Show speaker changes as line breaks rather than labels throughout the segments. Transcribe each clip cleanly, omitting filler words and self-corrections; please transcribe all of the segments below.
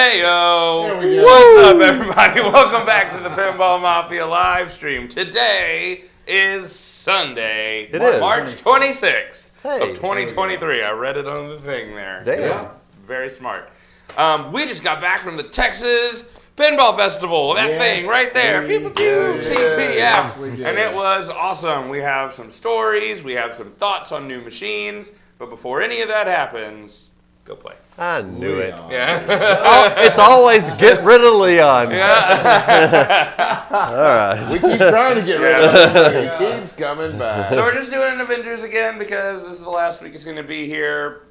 Hey yo!
There we go.
What's up, everybody? Welcome back to the Pinball Mafia live stream. Today is Sunday, March 26th of 2023. I read it on the thing there.
Damn.
Yeah. Very smart. We just got back from the Texas Pinball Festival. That thing right there. Pew, pew, pew, TPF.
Yes, we did.
And it was awesome. We have some stories. We have some thoughts on new machines. But before any of that happens, go play.
I knew it.
Yeah.
It's always get rid of Leon.
Yeah.
All right.
We keep trying to get rid of him, but he keeps coming back.
So we're just doing an Avengers again because this is the last week it's going to be here.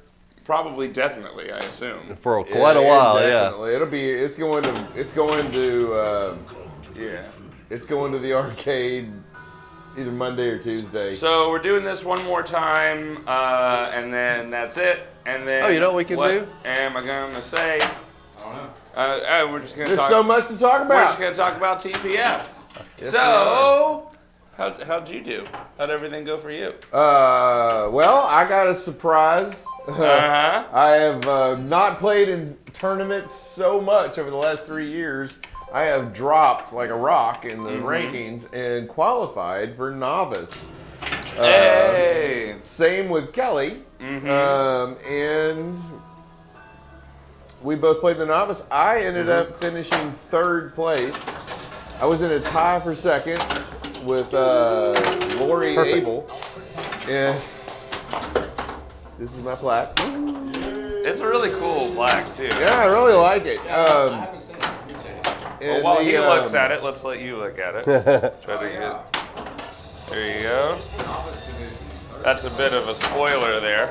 Probably, definitely, I assume.
For quite a while,
definitely. It'll be. It's going to the arcade either Monday or Tuesday.
So we're doing this one more time, and then that's it. And then
you know what we can do?
Am I going to say?
I don't know.
We're just going to
There's
talk.
so much to talk
We're
about.
just going to talk about TPF.
Yes,
So, how'd you do? How'd everything go for you?
Well, I got a surprise.
Uh-huh.
I have not played in tournaments so much over the last 3 years. I have dropped like a rock in the rankings and qualified for novice.
Hey!
Same with Kelly. And we both played the novice. I ended up finishing third place. I was in a tie for second with Lori Abel. And this is my plaque.
It's a really cool black, too.
Yeah, I really like it.
Well, while he looks at it, let's let you look at it. Try to get. There you go. That's a bit of a spoiler there.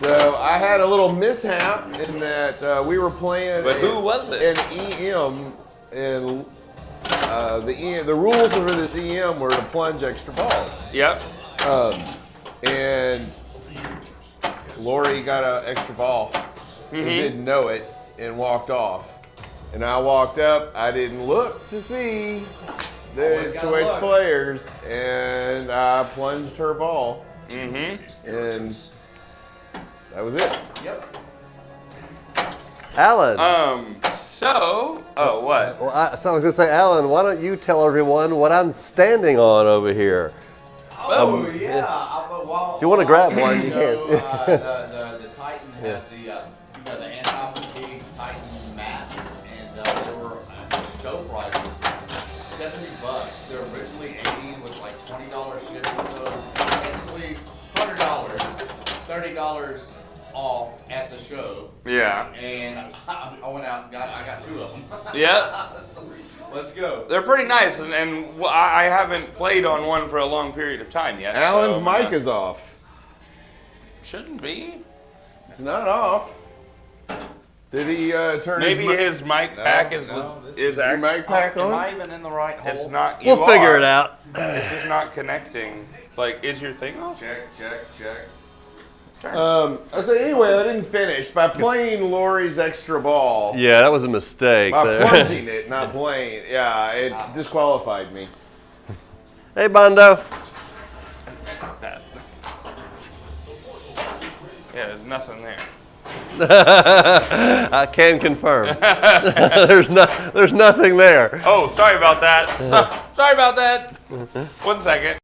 So I had a little mishap in that we were playing.
But who was it?
An EM, and the rules for this EM were to plunge extra balls.
Yep.
And Lori got an extra ball and didn't know it and walked off. And I walked up. I didn't look to see the switch players, and I plunged her ball. And that was it.
Yep.
Alan.
What?
Well, I was going to say, Alan, why don't you tell everyone what I'm standing on over here?
Oh, yeah.
If you want to grab one, you can.
The Titan had the anti-fatigue Titan mats, and they were show price was $70. They're originally $80 with like $20 shipping, so technically $100, $30 off at the show.
Yeah.
And I went out and I got two of them.
Yep.
Let's go.
They're pretty nice, and I haven't played on one for a long period of time yet.
Alan's
so,
mic is off.
Shouldn't be.
It's not off. Did he turn
Maybe his mic pack is
your
acting.
mic pack
Am
on?
I even in the right hole?
It's not.
We'll figure it out.
It's just not connecting. Like, is your thing off?
Check.
Turn.
So anyway, I didn't finish by playing Lori's extra ball.
Yeah, that was a mistake.
By
there.
plunging it, not playing. Yeah, it disqualified me.
Hey, Bondo.
Stop that. Yeah, there's nothing there.
I can confirm. There's nothing there.
Oh, sorry about that. Sorry about that. 1 second.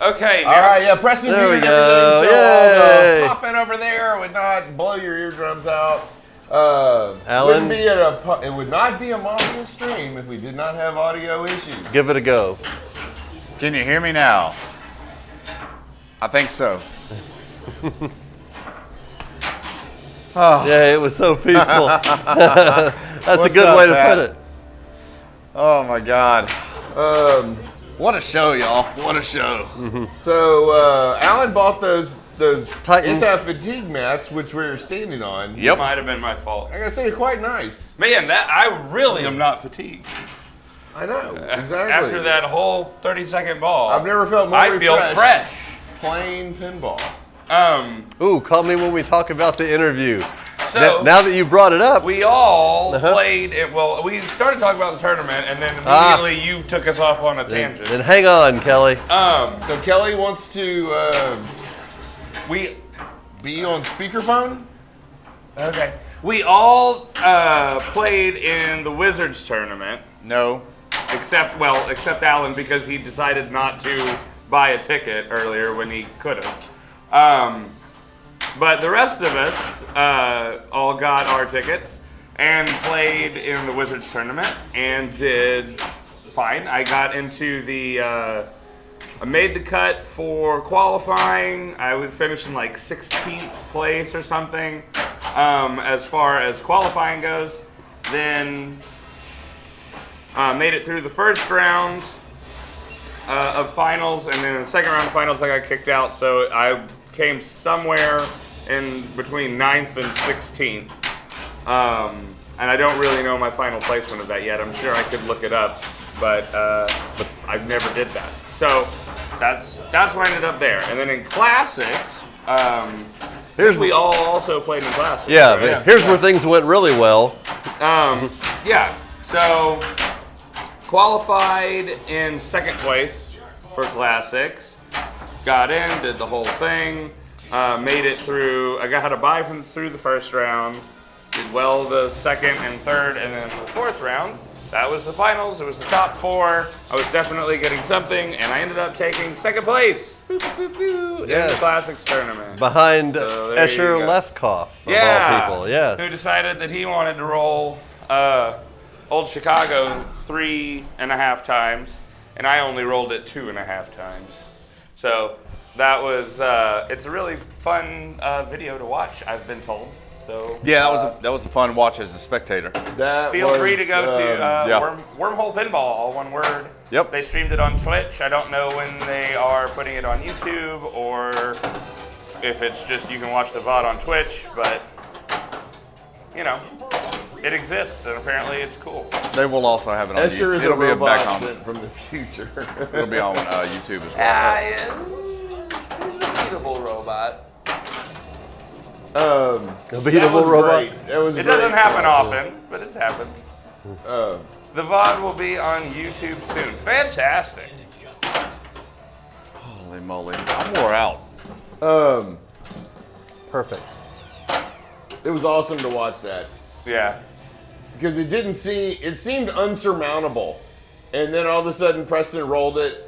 Okay.
All right, yeah, Preston
There we
muted
go.
everything, so
Yay.
all the popping over there would not blow your eardrums out.
Alan?
It would not be a Mafia stream if we did not have audio issues.
Give it a go.
Can you hear me now? I think so.
Yeah, it was so peaceful. That's a
What's
good
up,
way to
Pat?
put it.
Oh my God. What a show, y'all. What a show.
So Alan bought those
Titan.
anti-fatigue mats, which we were standing on.
It might have been my fault.
I gotta say, they're quite nice.
Man, I really am not fatigued.
I know, exactly.
After that whole 30-second ball,
I've never felt more
I feel fresh.
Playing pinball.
Ooh, call me when we talk about the interview.
So
Now that you brought it up,
we all played it. Well, we started talking about the tournament, and then immediately you took us off on a tangent.
then hang on, Kelly.
So Kelly wants to be on speakerphone.
Okay. We all played in the Wizards tournament,
No.
except Alan, because he decided not to buy a ticket earlier when he could have. But the rest of us all got our tickets and played in the Wizards tournament and did fine. I got into I made the cut for qualifying. I would finish in like 16th place or something as far as qualifying goes. Then made it through the first round of finals, and then in the second round of finals I got kicked out, so I came somewhere in between 9th and 16th. And I don't really know my final placement of that yet. I'm sure I could look it up, but I never did that. So that's why I ended up there. And then in classics, we all also played in classics.
Yeah,
right?
here's where things went really well.
Yeah, so qualified in second place for classics. Got in, did the whole thing, made it through. I had a bye through the first round, did well the second and third, and then the fourth round. That was the finals. It was the top four. I was definitely getting something, and I ended up taking second place in the classics tournament.
Behind
So there you
Escher
go.
Lefkoff, of all people. Yes.
Who decided that he wanted to roll Old Chicago 3.5 times, and I only rolled it 2.5 times. So that was it's a really fun video to watch, I've been told. So
Yeah, that was a fun watch as a spectator.
feel free to go to Wormhole Pinball, all one word.
Yep.
They streamed it on Twitch. I don't know when they are putting it on YouTube or if it's just you can watch the VOD on Twitch, but you know, it exists and apparently it's cool.
They will also have it on
Escher
YouTube.
is a
It'll be
robot
back on.
sent from the future.
It'll be on YouTube as well.
He's a beatable robot.
A
That
beatable
was
robot.
great. That was
It
great.
doesn't happen often, but it's happened.
Uh,
The VOD will be on YouTube soon. Fantastic.
Holy moly. I'm wore out.
Perfect.
it was awesome to watch that
Yeah.
because it seemed unsurmountable, and then all of a sudden Preston rolled it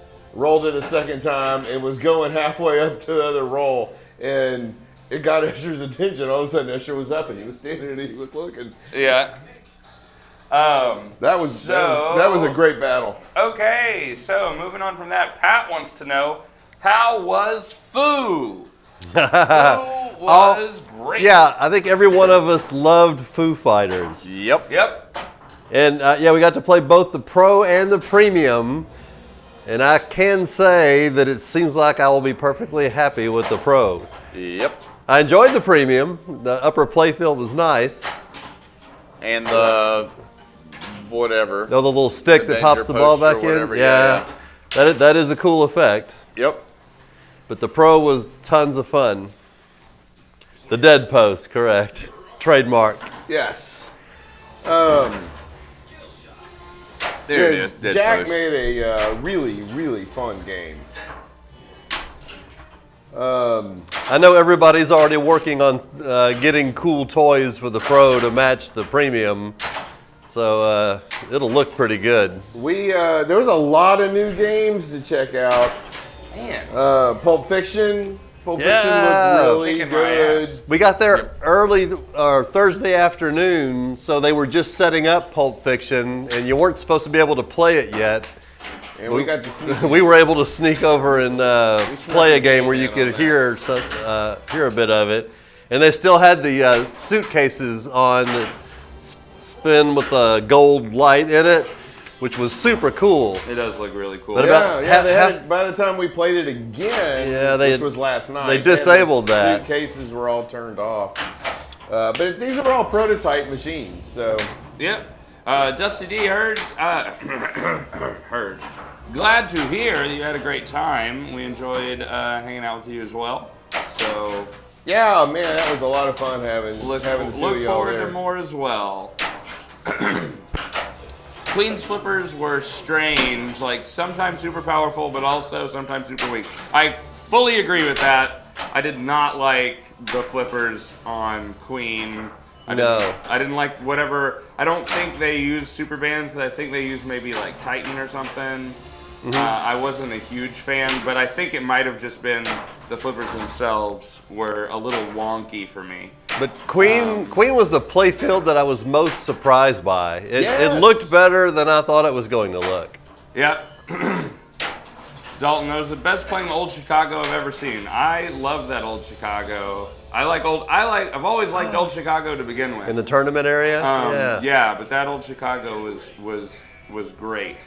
a second time, and was going halfway up to the other roll, and it got Escher's attention. All of a sudden, Escher was up, and he was standing and he was looking.
Yeah.
That was a great battle.
Okay, so moving on from that, Pat wants to know, how was Foo? Foo was great.
Yeah, I think every one of us loved Foo Fighters.
Yep.
Yep.
And we got to play both the Pro and the Premium. And I can say that it seems like I will be perfectly happy with the Pro.
Yep.
I enjoyed the Premium. The upper playfield was nice.
And the whatever.
The little stick
The
that pops
danger
the ball
posts or
back in.
whatever,
Yeah. That is a cool effect.
Yep.
But the Pro was tons of fun. The dead post, correct. Trademark.
Yes.
There it is. Dead
Jack
post.
made a really, really fun game.
I know everybody's already working on getting cool toys for the Pro to match the Premium. So it'll look pretty good.
There was a lot of new games to check out.
Man.
Pulp Fiction. Pulp
Yeah.
Fiction looked really
Kicking my
good.
We got there early Thursday afternoon, so they were just setting up Pulp Fiction, and you weren't supposed to be able to play it yet.
And we got to see.
We were able to sneak over and play a game where you could hear a bit of it. And they still had the suitcases on that spin with a gold light in it, which was super cool.
It does look really cool.
But
Yeah, they had it, by the time we played it again, which was last night.
They disabled that.
Suitcases were all turned off. But these are all prototype machines, so.
Yep. Dusty D heard. Glad to hear you had a great time. We enjoyed hanging out with you as well. So
Yeah, man, that was a lot of fun having the
look
two of y'all
forward
there.
to more as well. Queen's flippers were strange, like sometimes super powerful, but also sometimes super weak. I fully agree with that. I did not like the flippers on Queen. I didn't like whatever. I don't think they used super bands. I think they used maybe like Titan or something. I wasn't a huge fan, but I think it might have just been the flippers themselves were a little wonky for me.
But Queen was the playfield that I was most surprised by. It
Yes.
looked better than I thought it was going to look.
Yep. Dalton knows the best playing Old Chicago I've ever seen. I love that Old Chicago. I've always liked Old Chicago to begin with.
In the tournament area?
Yeah, but that Old Chicago was great.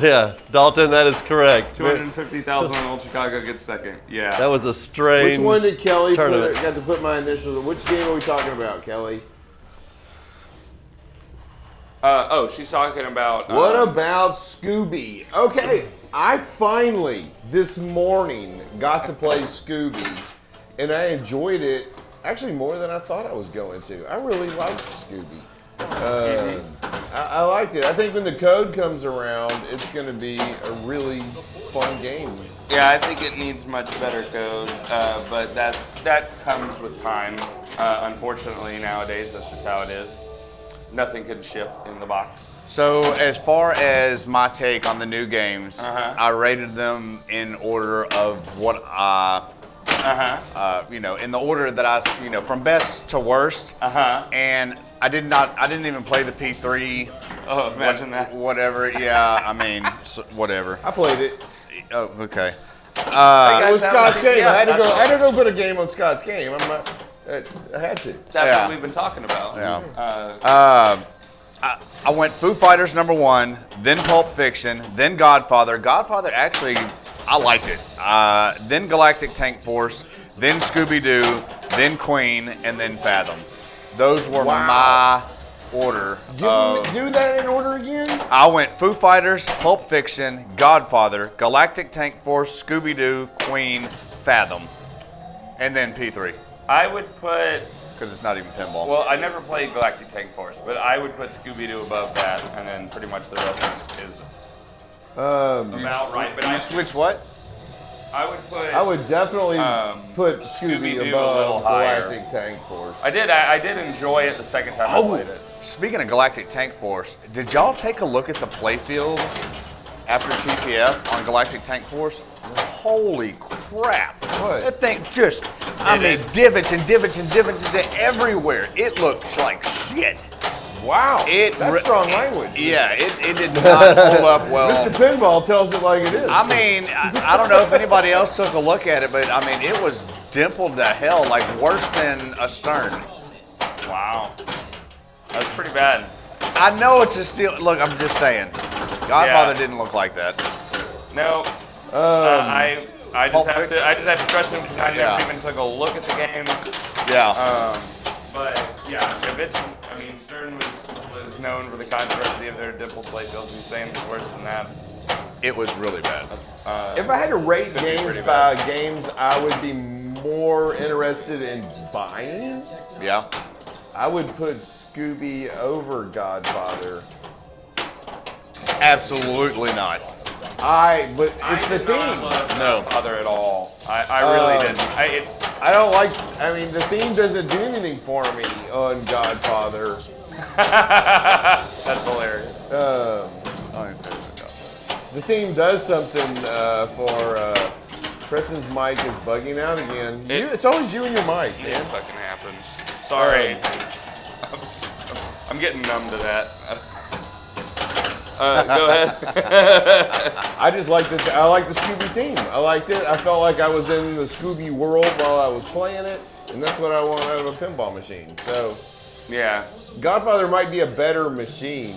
Yeah, Dalton, that is correct.
250,000 on Old Chicago gets second. Yeah.
That was a strange
Which one did Kelly
tournament.
got to put my initials? Which game are we talking about, Kelly?
She's talking about.
What about Scooby? Okay, I finally this morning got to play Scooby, and I enjoyed it actually more than I thought I was going to. I really liked Scooby. I liked it. I think when the code comes around, it's going to be a really fun game.
Yeah, I think it needs much better code, but that comes with time. Unfortunately, nowadays, that's just how it is. Nothing can ship in the box.
So as far as my take on the new games, I rated them in order of what in the order that I, from best to worst. And I didn't even play the P3.
Oh, imagine that.
Whatever. Yeah, I mean, whatever.
I played it.
Oh, okay.
It was Scott's game.
Yeah,
I had to go put a game on Scott's game. I had to.
That's what we've been talking about.
Yeah. I went Foo Fighters #1, then Pulp Fiction, then Godfather. Godfather, actually, I liked it. Then Galactic Tank Force, then Scooby-Doo, then Queen, and then Fathom. Those were my order.
Do that in order again?
I went Foo Fighters, Pulp Fiction, Godfather, Galactic Tank Force, Scooby-Doo, Queen, Fathom, and then P3.
I would put.
Because it's not even pinball.
Well, I never played Galactic Tank Force, but I would put Scooby-Doo above that, and then pretty much the rest is about right. But
Which what?
I would definitely put Scooby
Scooby-Doo a
above
little higher.
Galactic Tank Force.
I did enjoy it the second time I played it.
Speaking of Galactic Tank Force, did y'all take a look at the playfield after TPF on Galactic Tank Force? Holy crap.
What?
That thing just, divots and divots and divots everywhere. It looked like shit.
Wow, that's strong language.
Yeah, it did not hold up well.
Mr. Pinball tells it like it is.
I mean, I don't know if anybody else took a look at it, but I mean, it was dimpled to hell, like worse than a Stern.
Wow. That's pretty bad.
I know it's a steel. Look, I'm just saying. Godfather didn't look like that.
No. I just have to trust him because I never even took a look at the game.
Yeah.
But yeah, if it's, Stern was known for the controversy of their dimpled playfields. He's saying it's worse than that.
It was really bad.
If I had to rate games by games I would be more interested in buying, I would put Scooby over Godfather.
Absolutely not.
But it's the theme.
No bother at all. I really didn't.
I don't like. The theme doesn't do anything for me on Godfather.
That's hilarious.
The theme does something for Preston's mic is bugging out again. It's always you and your mic,
It
man.
fucking happens. Sorry. I'm getting numb to that. Go ahead.
I just like this. I like the Scooby theme. I liked it. I felt like I was in the Scooby world while I was playing it, and that's what I want out of a pinball machine. So,
Yeah.
Godfather might be a better machine.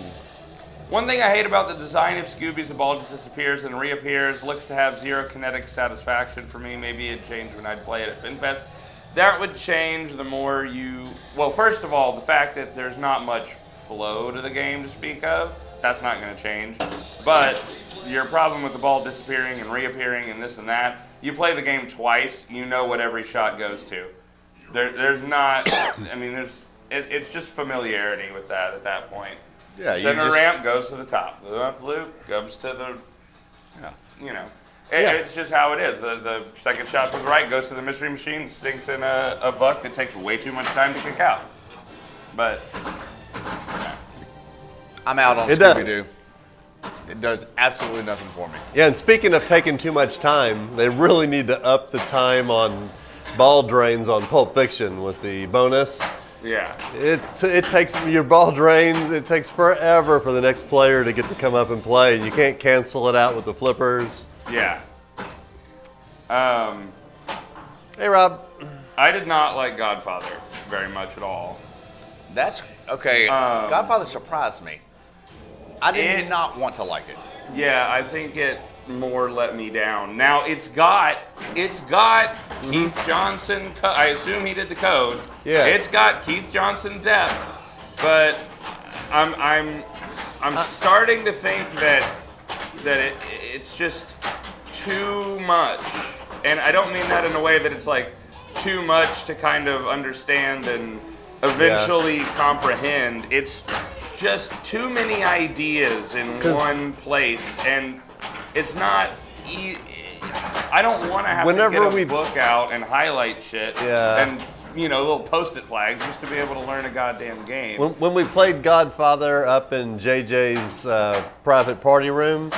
One thing I hate about the design of Scooby's, the ball just disappears and reappears, looks to have zero kinetic satisfaction for me. Maybe it'd change when I'd play it at FinFest. That would change the more you... Well, first of all, the fact that there's not much flow to the game to speak of, that's not going to change. But your problem with the ball disappearing and reappearing and this and that, you play the game twice, you know what every shot goes to. There's not... I mean, it's just familiarity with that at that point.
Yeah,
Center ramp goes to the top. The left loop goes to the, you know. It's just how it is. The second shot to the right goes to the mystery machine, sinks in a vuck that takes way too much time to kick out. But
I'm out on Scooby-Doo. It does absolutely nothing for me.
Yeah, and speaking of taking too much time, they really need to up the time on ball drains on Pulp Fiction with the bonus.
yeah,
It takes your ball drains. It takes forever for the next player to get to come up and play. You can't cancel it out with the flippers.
yeah.
Hey, Rob.
I did not like Godfather very much at all.
That's okay. Godfather surprised me. I did not want to like it.
Yeah, I think it more let me down. Now it's got Keith Johnson. I assume he did the code.
Yeah.
It's got Keith Johnson depth, but I'm starting to think that it's just too much, and I don't mean that in a way that it's like too much to kind of understand and eventually comprehend. It's just too many ideas in one place, and it's not. I don't want to have to get a book out and highlight shit and little post-it flags just to be able to learn a goddamn game.
When we played Godfather up in JJ's private party room,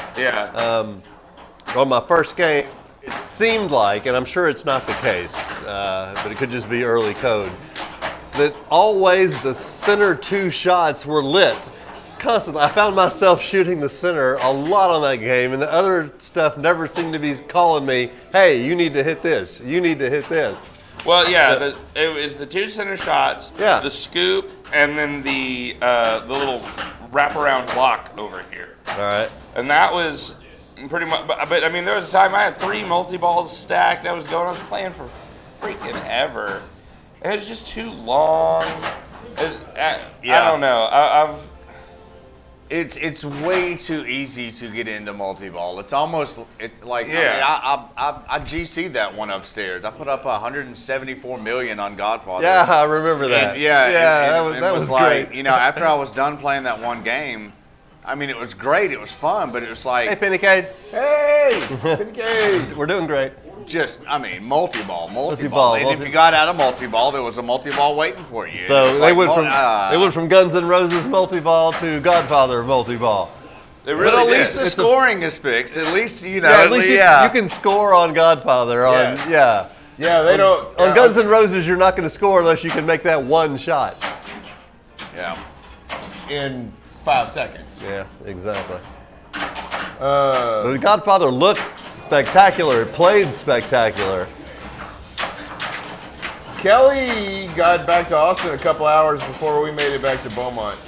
on my first game, it seemed like, and I'm sure it's not the case, but it could just be early code, that always the center two shots were lit constantly. I found myself shooting the center a lot on that game, and the other stuff never seemed to be calling me, hey, you need to hit this, you need to hit this.
Well, it was the two center shots, the scoop, and then the little wraparound block over here.
All right.
And that was pretty much, but I mean, there was a time I had 3 multi-balls stacked. I was playing for freaking ever. And it was just too long. I don't know.
It's way too easy to get into multi-ball. It's almost like I GC'd that one upstairs. I put up 174 million on Godfather.
Yeah, I remember that.
And,
that was
like
great.
After I was done playing that one game, I mean, it was great. It was fun, but it was like,
Hey, Pennycade.
Hey, Pinball.
We're doing great.
multi-ball.
Multi-ball.
And if you got out of multi-ball, there was a multi-ball waiting for you.
So
they
went from Guns N' Roses multi-ball to Godfather multi-ball.
It really
but at
did.
least the scoring is fixed. At least you
can score on Godfather.
Yeah, they don't.
On Guns N' Roses, you're not going to score unless you can make that one shot.
Yeah.
In 5 seconds.
Yeah, exactly. But Godfather looked spectacular. It played spectacular.
Kelly got back to Austin a couple hours before we made it back to Beaumont.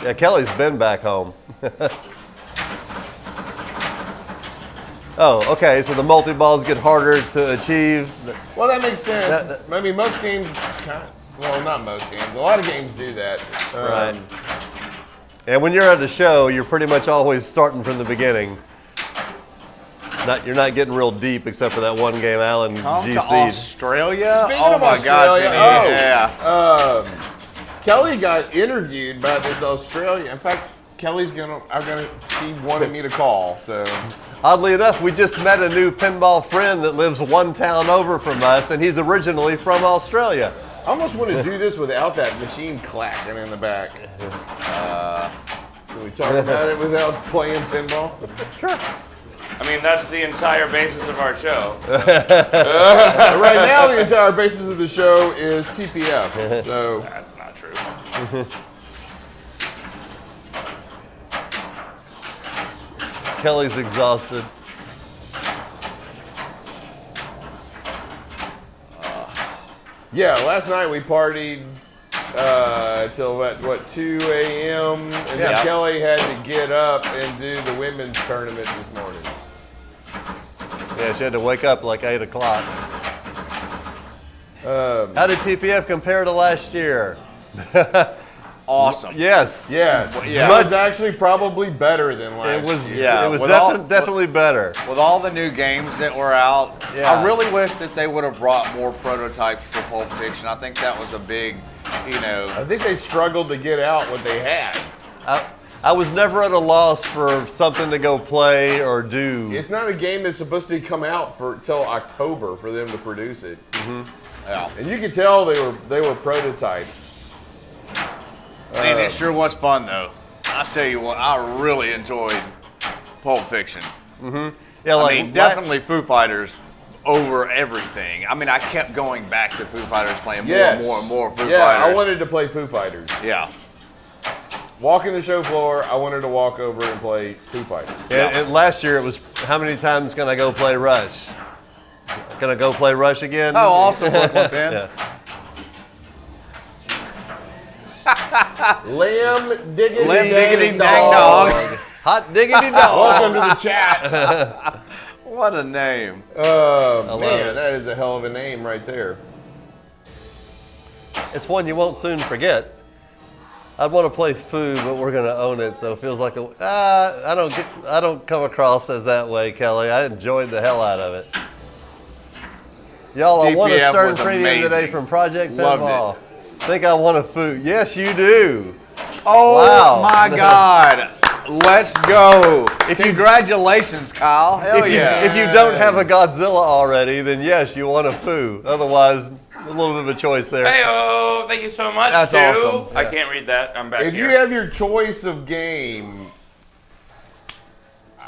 Yeah, Kelly's been back home. Oh, okay. So the multi-balls get harder to achieve.
Well, that makes sense. I mean, most games, well, not most games. A lot of games do that.
Right. And when you're at a show, you're pretty much always starting from the beginning. You're not getting real deep except for that one game Alan
Come to
GC'd.
Australia?
Speaking
Oh
of
my God,
Australia,
Penny.
Kelly got interviewed by this Australia. In fact, I'm gonna. She wanted me to call. So
Oddly enough, we just met a new pinball friend that lives one town over from us, and he's originally from Australia.
I almost want to do this without that machine clacking in the back. Can we talk about it without playing pinball?
Sure.
I mean, that's the entire basis of our show.
Right now, the entire basis of the show is TPF. So
That's not true.
Kelly's exhausted.
yeah, last night we partied till what 2 a.m. and then
Yeah.
Kelly had to get up and do the women's tournament this morning.
Yeah, she had to wake up like 8 o'clock. How did TPF compare to last year?
Awesome.
Yes.
Yes,
Yeah.
it was actually probably better than last
It was.
year.
Yeah,
It was
with all-
definitely better.
With all the new games that were out,
Yeah.
I really wish that they would have brought more prototypes for Pulp Fiction. I think that was a big,
I think they struggled to get out what they had.
I was never at a loss for something to go play or do.
It's not a game that's supposed to come out till October for them to produce it,
yeah.
and you could tell they were prototypes.
Man, it sure was fun though. I tell you what, I really enjoyed Pulp Fiction.
Yeah,
I mean, definitely Foo Fighters over everything. I mean, I kept going back to Foo Fighters, playing more and more and more Foo
Yeah,
Fighters.
I wanted to play Foo Fighters.
Yeah.
Walking the show floor, I wanted to walk over and play Foo Fighters.
And last year it was how many times can I go play Rush? Can I go play Rush again?
Oh, awesome, Brooklyn Pin.
Yeah.
Lamb diggity
Lamb diggity
dang
dang
dog.
dog.
Hot diggity dog.
Welcome to the chat.
What a name.
love
Man,
it.
that is a hell of a name right there.
It's one you won't soon forget. I'd want to play Foo, but we're gonna own it, so it feels like I don't come across as that way, Kelly. I enjoyed the hell out of it. Y'all, I won a
TPF
Stern
was
Premium today
amazing.
from Project
Loved
Pinball.
it.
Think I won a Foo? Yes, you do.
Oh
Wow.
my God. Let's go. Congratulations, Kyle. Hell yeah.
If you don't have a Godzilla already, then yes, you want a Foo. Otherwise, a little bit of a choice there.
Hey-oh, thank you so much,
That's
Stu.
awesome.
I can't read that. I'm back
If
here.
you have your choice of game,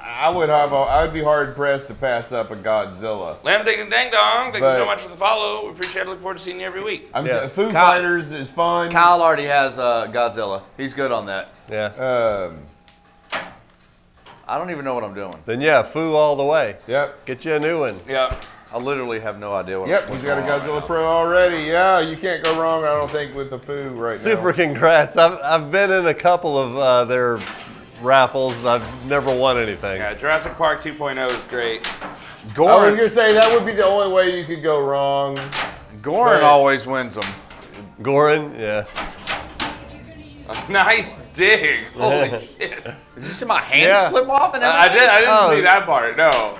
I'd be hard pressed to pass up a Godzilla.
Lamb Digging Dang Dong, thank you
But-
so much for the follow. We appreciate it. Look forward to seeing you every week.
Yeah.
Foo
Kyle-
Fighters is fun.
Kyle already has Godzilla. He's good on that.
Yeah.
I don't even know what I'm doing.
Then yeah, Foo all the way.
Yep.
Get you a new one.
Yeah.
I literally have no idea what.
Yep, he's got a Godzilla Pro already. Yeah, you can't go wrong, I don't think, with the Foo right now.
Super congrats. I've been in a couple of their raffles. And I've never won anything.
Yeah, Jurassic Park 2.0 is great.
I was
Goran,
gonna say that would be the only way you could go wrong.
Goran
Right.
always wins them.
Goran, yeah.
Nice dig. Holy shit.
Did you see my hand
Yeah.
slip off and
I
everything?
didn't
Oh.
see that part, no.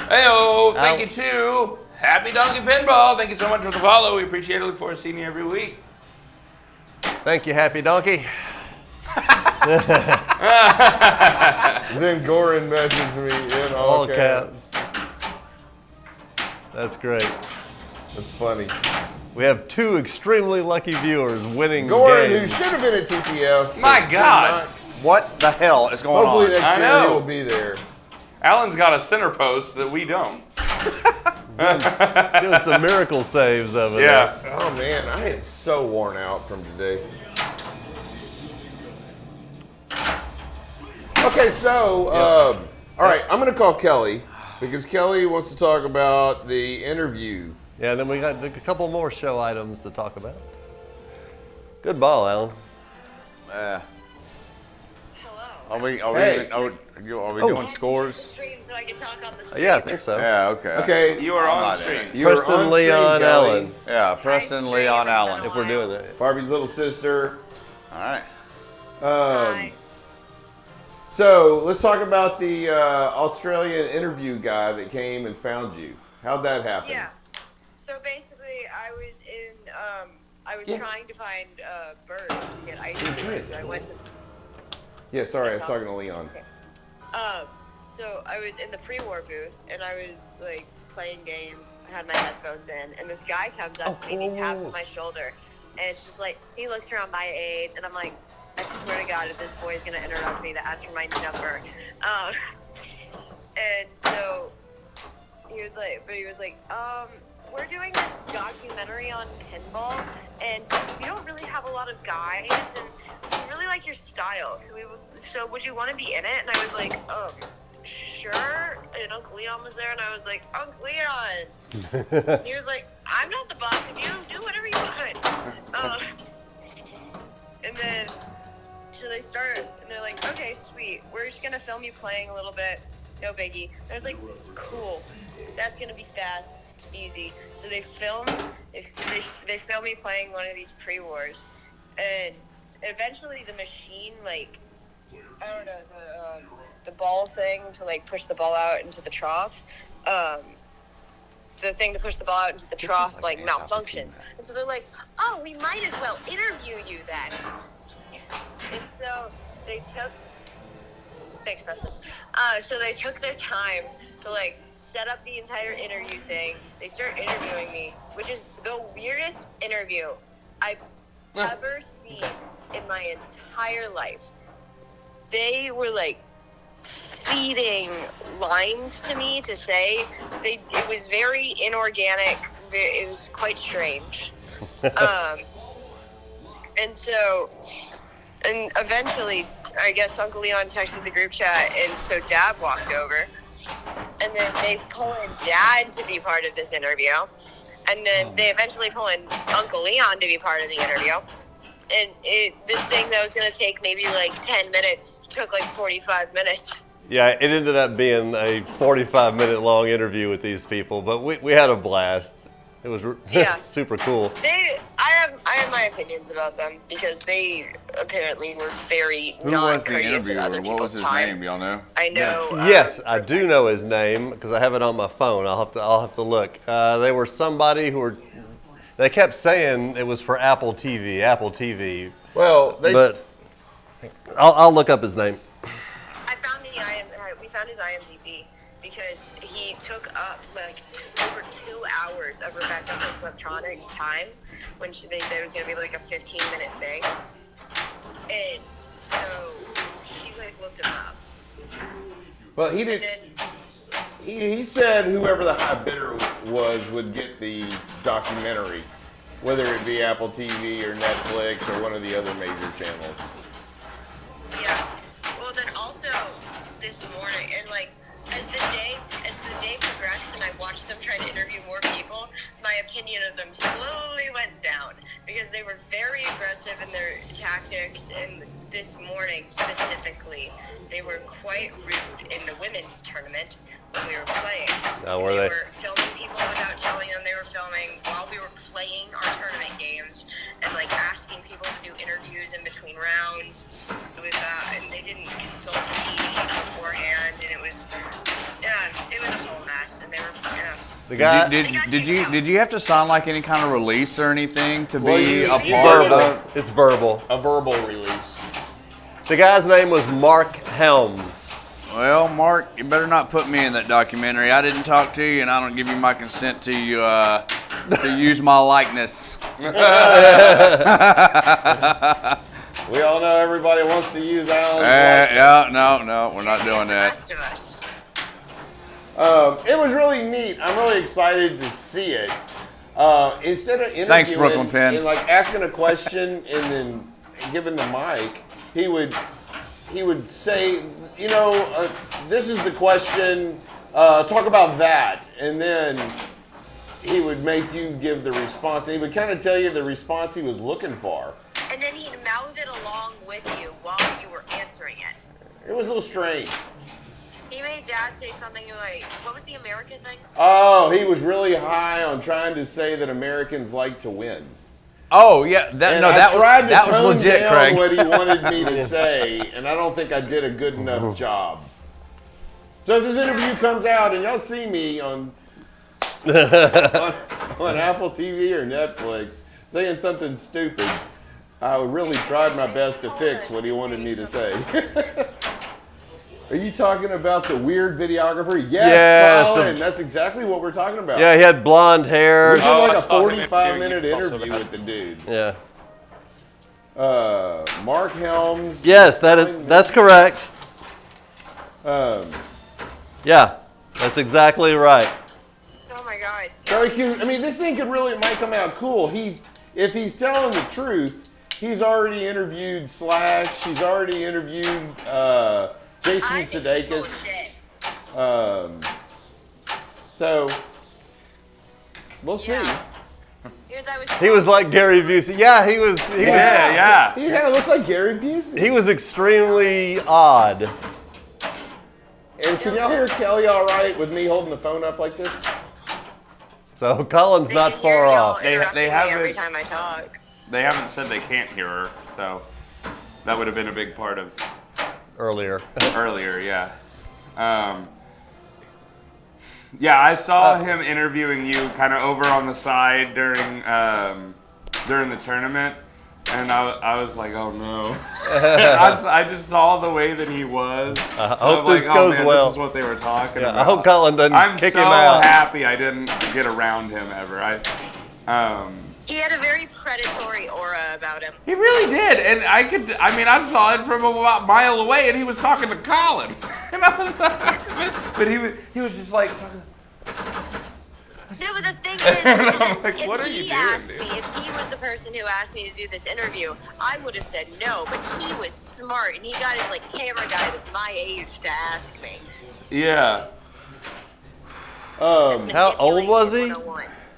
Hey-oh, thank
Ow.
you too. Happy Donkey Pinball. Thank you so much for the follow. We appreciate it. Look forward to seeing you every week.
Thank you, Happy Donkey.
Then Goran messaged me in all caps.
That's great.
That's funny.
We have two extremely lucky viewers winning
Goran, who
games.
should have been at TPF.
My
but
God.
not.
What the hell is going
Hopefully
on?
next
I
year
know.
he will be there.
Alan's got a center post that we don't.
Doing some miracle saves over there.
Yeah.
Oh man, I am so worn out from today. Okay, so all right, I'm gonna call Kelly because Kelly wants to talk about the interview.
Yeah, then we got a couple more show items to talk about. Good ball, Alan.
Are we
Hey.
doing scores?
Stream so I can talk on the stream.
Yeah, I think so.
Yeah, okay.
Okay,
You are on
not
the stream.
in it.
you are
Preston,
on stream,
Leon,
Kelly.
Allen.
Yeah, Preston, Leon, Allen.
If we're doing that.
Barbie's little sister.
All right.
Hi.
So let's talk about the Australian interview guy that came and found you. How'd that happen?
Yeah. So basically, I was trying to find birds to get ice cream. So I went to.
Yeah, sorry, I was talking to Leon.
So I was in the pre-war booth and I was like playing games. I had my headphones in, and this guy comes up to me and he taps on my shoulder, and it's just like he looks around my age, and I'm like, I swear to God, if this boy is gonna interrupt me to ask for my number. And so he was like, we're doing this documentary on pinball, and we don't really have a lot of guys, and we really like your style. So would you want to be in it? And I was like, sure. And Uncle Leon was there, and I was like, Uncle Leon. And he was like, I'm not the boss of you. Do whatever you want. And then, so they start, and they're like, okay, sweet. We're just gonna film you playing a little bit. No biggie. And I was like, cool. That's gonna be fast, easy. So they film me playing one of these pre-wars, and eventually the machine, like, I don't know, the ball thing to like push the ball out into the trough, the thing to push the ball out into the trough like malfunctions. And so they're like, oh, we might as well interview you then. And so they took, thanks Preston. So they took their time to like set up the entire interview thing. They start interviewing me, which is the weirdest interview I've ever seen in my entire life. They were like feeding lines to me to say. It was very inorganic. It was quite strange. And eventually, I guess Uncle Leon texted the group chat, and so Dad walked over. And then they pull in Dad to be part of this interview. And then they eventually pull in Uncle Leon to be part of the interview. And this thing that was going to take maybe like 10 minutes took like 45 minutes.
Yeah, it ended up being a 45-minute long interview with these people, but we had a blast. It was super cool.
I have my opinions about them because they apparently were very
Who was the interviewer? What was his name? Do y'all know?
I know.
Yes, I do know his name because I have it on my phone. I'll have to look. They were somebody they kept saying it was for Apple TV.
Well,
but I'll look up his name.
We found his IMDb because he took up like over 2 hours of Rebecca Electronics' time when they said it was going to be like a 15-minute thing. And so she like looked him up.
Well, he did. He said whoever the high bidder was would get the documentary, whether it be Apple TV or Netflix or one of the other major channels.
Yeah. Well, then also this morning, and like as the day progressed, and I watched them try to interview more people, my opinion of them slowly went down because they were very aggressive in their tactics. And this morning specifically, they were quite rude in the women's tournament when we were playing.
Oh, were they?
Were filming people without telling them they were filming while we were playing our tournament games, and like asking people to do interviews in between rounds. And they didn't consult me beforehand, and it was a whole mess. And they were,
The guy
Did you have to sign like any kind of release or anything to be a part of?
It's verbal.
A verbal release.
The guy's name was Mark Helms.
Well, Mark, you better not put me in that documentary. I didn't talk to you, and I don't give you my consent to use my likeness.
We all know everybody wants to use Alan's
No, we're not doing that.
The rest of us.
It was really neat. I'm really excited to see it. Instead of interviewing
Thanks, Brooklyn Penn.
and like asking a question and then giving the mic, he would say, this is the question. Talk about that, and then he would make you give the response. And he would kind of tell you the response he was looking for.
And then he'd mouth it along with you while you were answering it.
It was a little strange.
He made Dad say something like, what was the American thing?
Oh, he was really high on trying to say that Americans like to win.
Oh yeah, that was
tone
legit,
down
Craig.
what he wanted me to say, and I don't think I did a good enough job. So if this interview comes out and y'all see me on Apple TV or Netflix saying something stupid, I really tried my best to fix what he wanted me to say. Are you talking about the weird videographer? Yes, Colin, that's exactly what we're talking about.
Yeah, he had blonde hair.
This is like a 45-minute interview with the dude.
Yeah.
Mark Helms.
Yes, that's correct. Yeah, that's exactly right.
Oh my god.
So this thing might come out cool. If he's telling the truth, he's already interviewed Slash. He's already interviewed Jason Sudeikis. So we'll see.
Yeah.
He was like Gary Busey. Yeah, he was.
Yeah.
He kind of looks like Gary Busey.
He was extremely odd.
And can y'all hear Kelly all right with me holding the phone up like this?
So Colin's not far off.
They haven't
every time I talk.
They haven't said they can't hear her, so that would have been a big part of
Earlier.
yeah. Yeah, I saw him interviewing you kind of over on the side during the tournament, and I was like, oh no. I just saw the way that he was.
I hope this goes well.
This is what they were talking about.
I hope Colin doesn't kick him out.
I'm so happy I didn't get around him ever.
He had a very predatory aura about him.
He really did, and I saw it from about a mile away, and he was talking to Colin, and I was like, but he was just like talking.
No, but the thing is,
I'm like, what are you doing, dude?
If he was the person who asked me to do this interview, I would have said no, but he was smart, and he got his camera guy that's my age to ask me.
Yeah.
How old was he?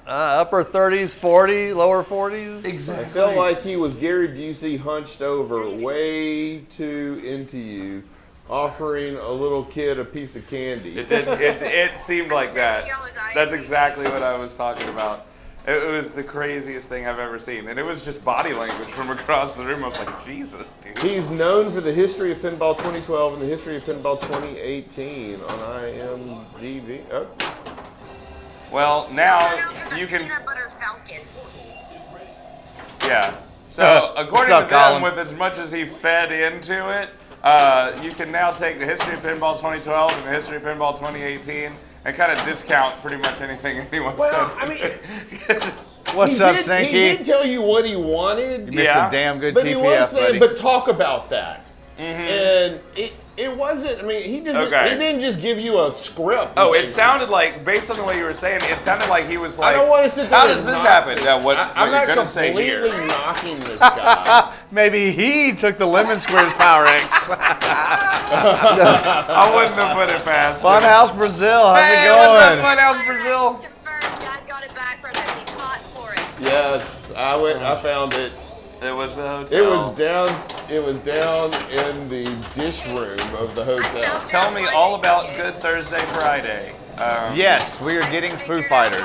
Upper 30s, 40, lower 40s?
Exactly.
I felt like he was Gary Busey hunched over way too into you, offering a little kid a piece of candy.
It seemed like that. That's exactly what I was talking about. It was the craziest thing I've ever seen. And it was just body language from across the room. I was like, Jesus, dude.
He's known for the history of Pinball 2012 and the history of Pinball 2018 on IMDb. Oh.
Well, now you can... Yeah. So, according to them,
Colin?
with as much as he fed into it, you can now take the history of Pinball 2012 and the history of Pinball 2018 and kind of discount pretty much anything anyone said.
What's up, Sinky?
He did tell you what he wanted.
You missed a damn good
but
TPF,
he was saying,
buddy.
but talk about that. And it wasn't, he doesn't, he didn't just give you a script.
Oh, it sounded like, based on the way you were saying, it sounded like he was like,
I don't want to sit there
how
and
does this
knock
happen?
this.
Yeah, what
I'm
you're
not
going to say
completely
here.
knocking this guy.
Maybe he took the Lemon Squares Power X.
I wouldn't have put it past him.
Funhouse Brazil, how's
Hey,
it
what's
going?
up, Funhouse Brazil?
Dad got it back from him. He's hot for it.
Yes, I found it.
It was the hotel.
It was down in the dish room of the hotel.
Tell me all about Good Thursday Friday.
Yes, we are getting Foo Fighters.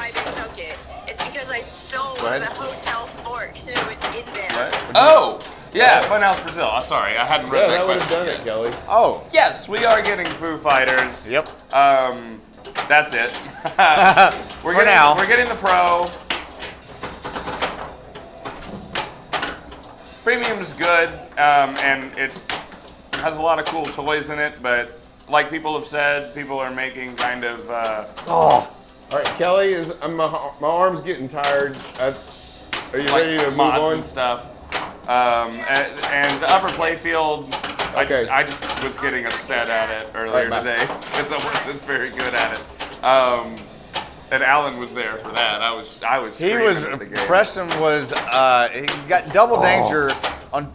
It's because I stole one of the hotel forks and it was in there.
What? Oh! Yeah, Funhouse Brazil. I'm sorry, I hadn't read
Yeah,
that
that would have
question.
done it, Kelly.
Oh.
Yes, we are getting Foo Fighters.
Yep.
That's it.
For now.
We're getting the Pro. Premium's good, and it has a lot of cool toys in it, but like people have said, people are making kind of...
All right, Kelly, my arm's getting tired. Are you ready to move
mods
on?
and stuff. And the upper playfield,
Okay.
I just was getting upset at it earlier
Right, bye.
today because I wasn't very good at it. And Alan was there for that. I was
He
screaming
was,
at the game.
Preston was, he got double danger on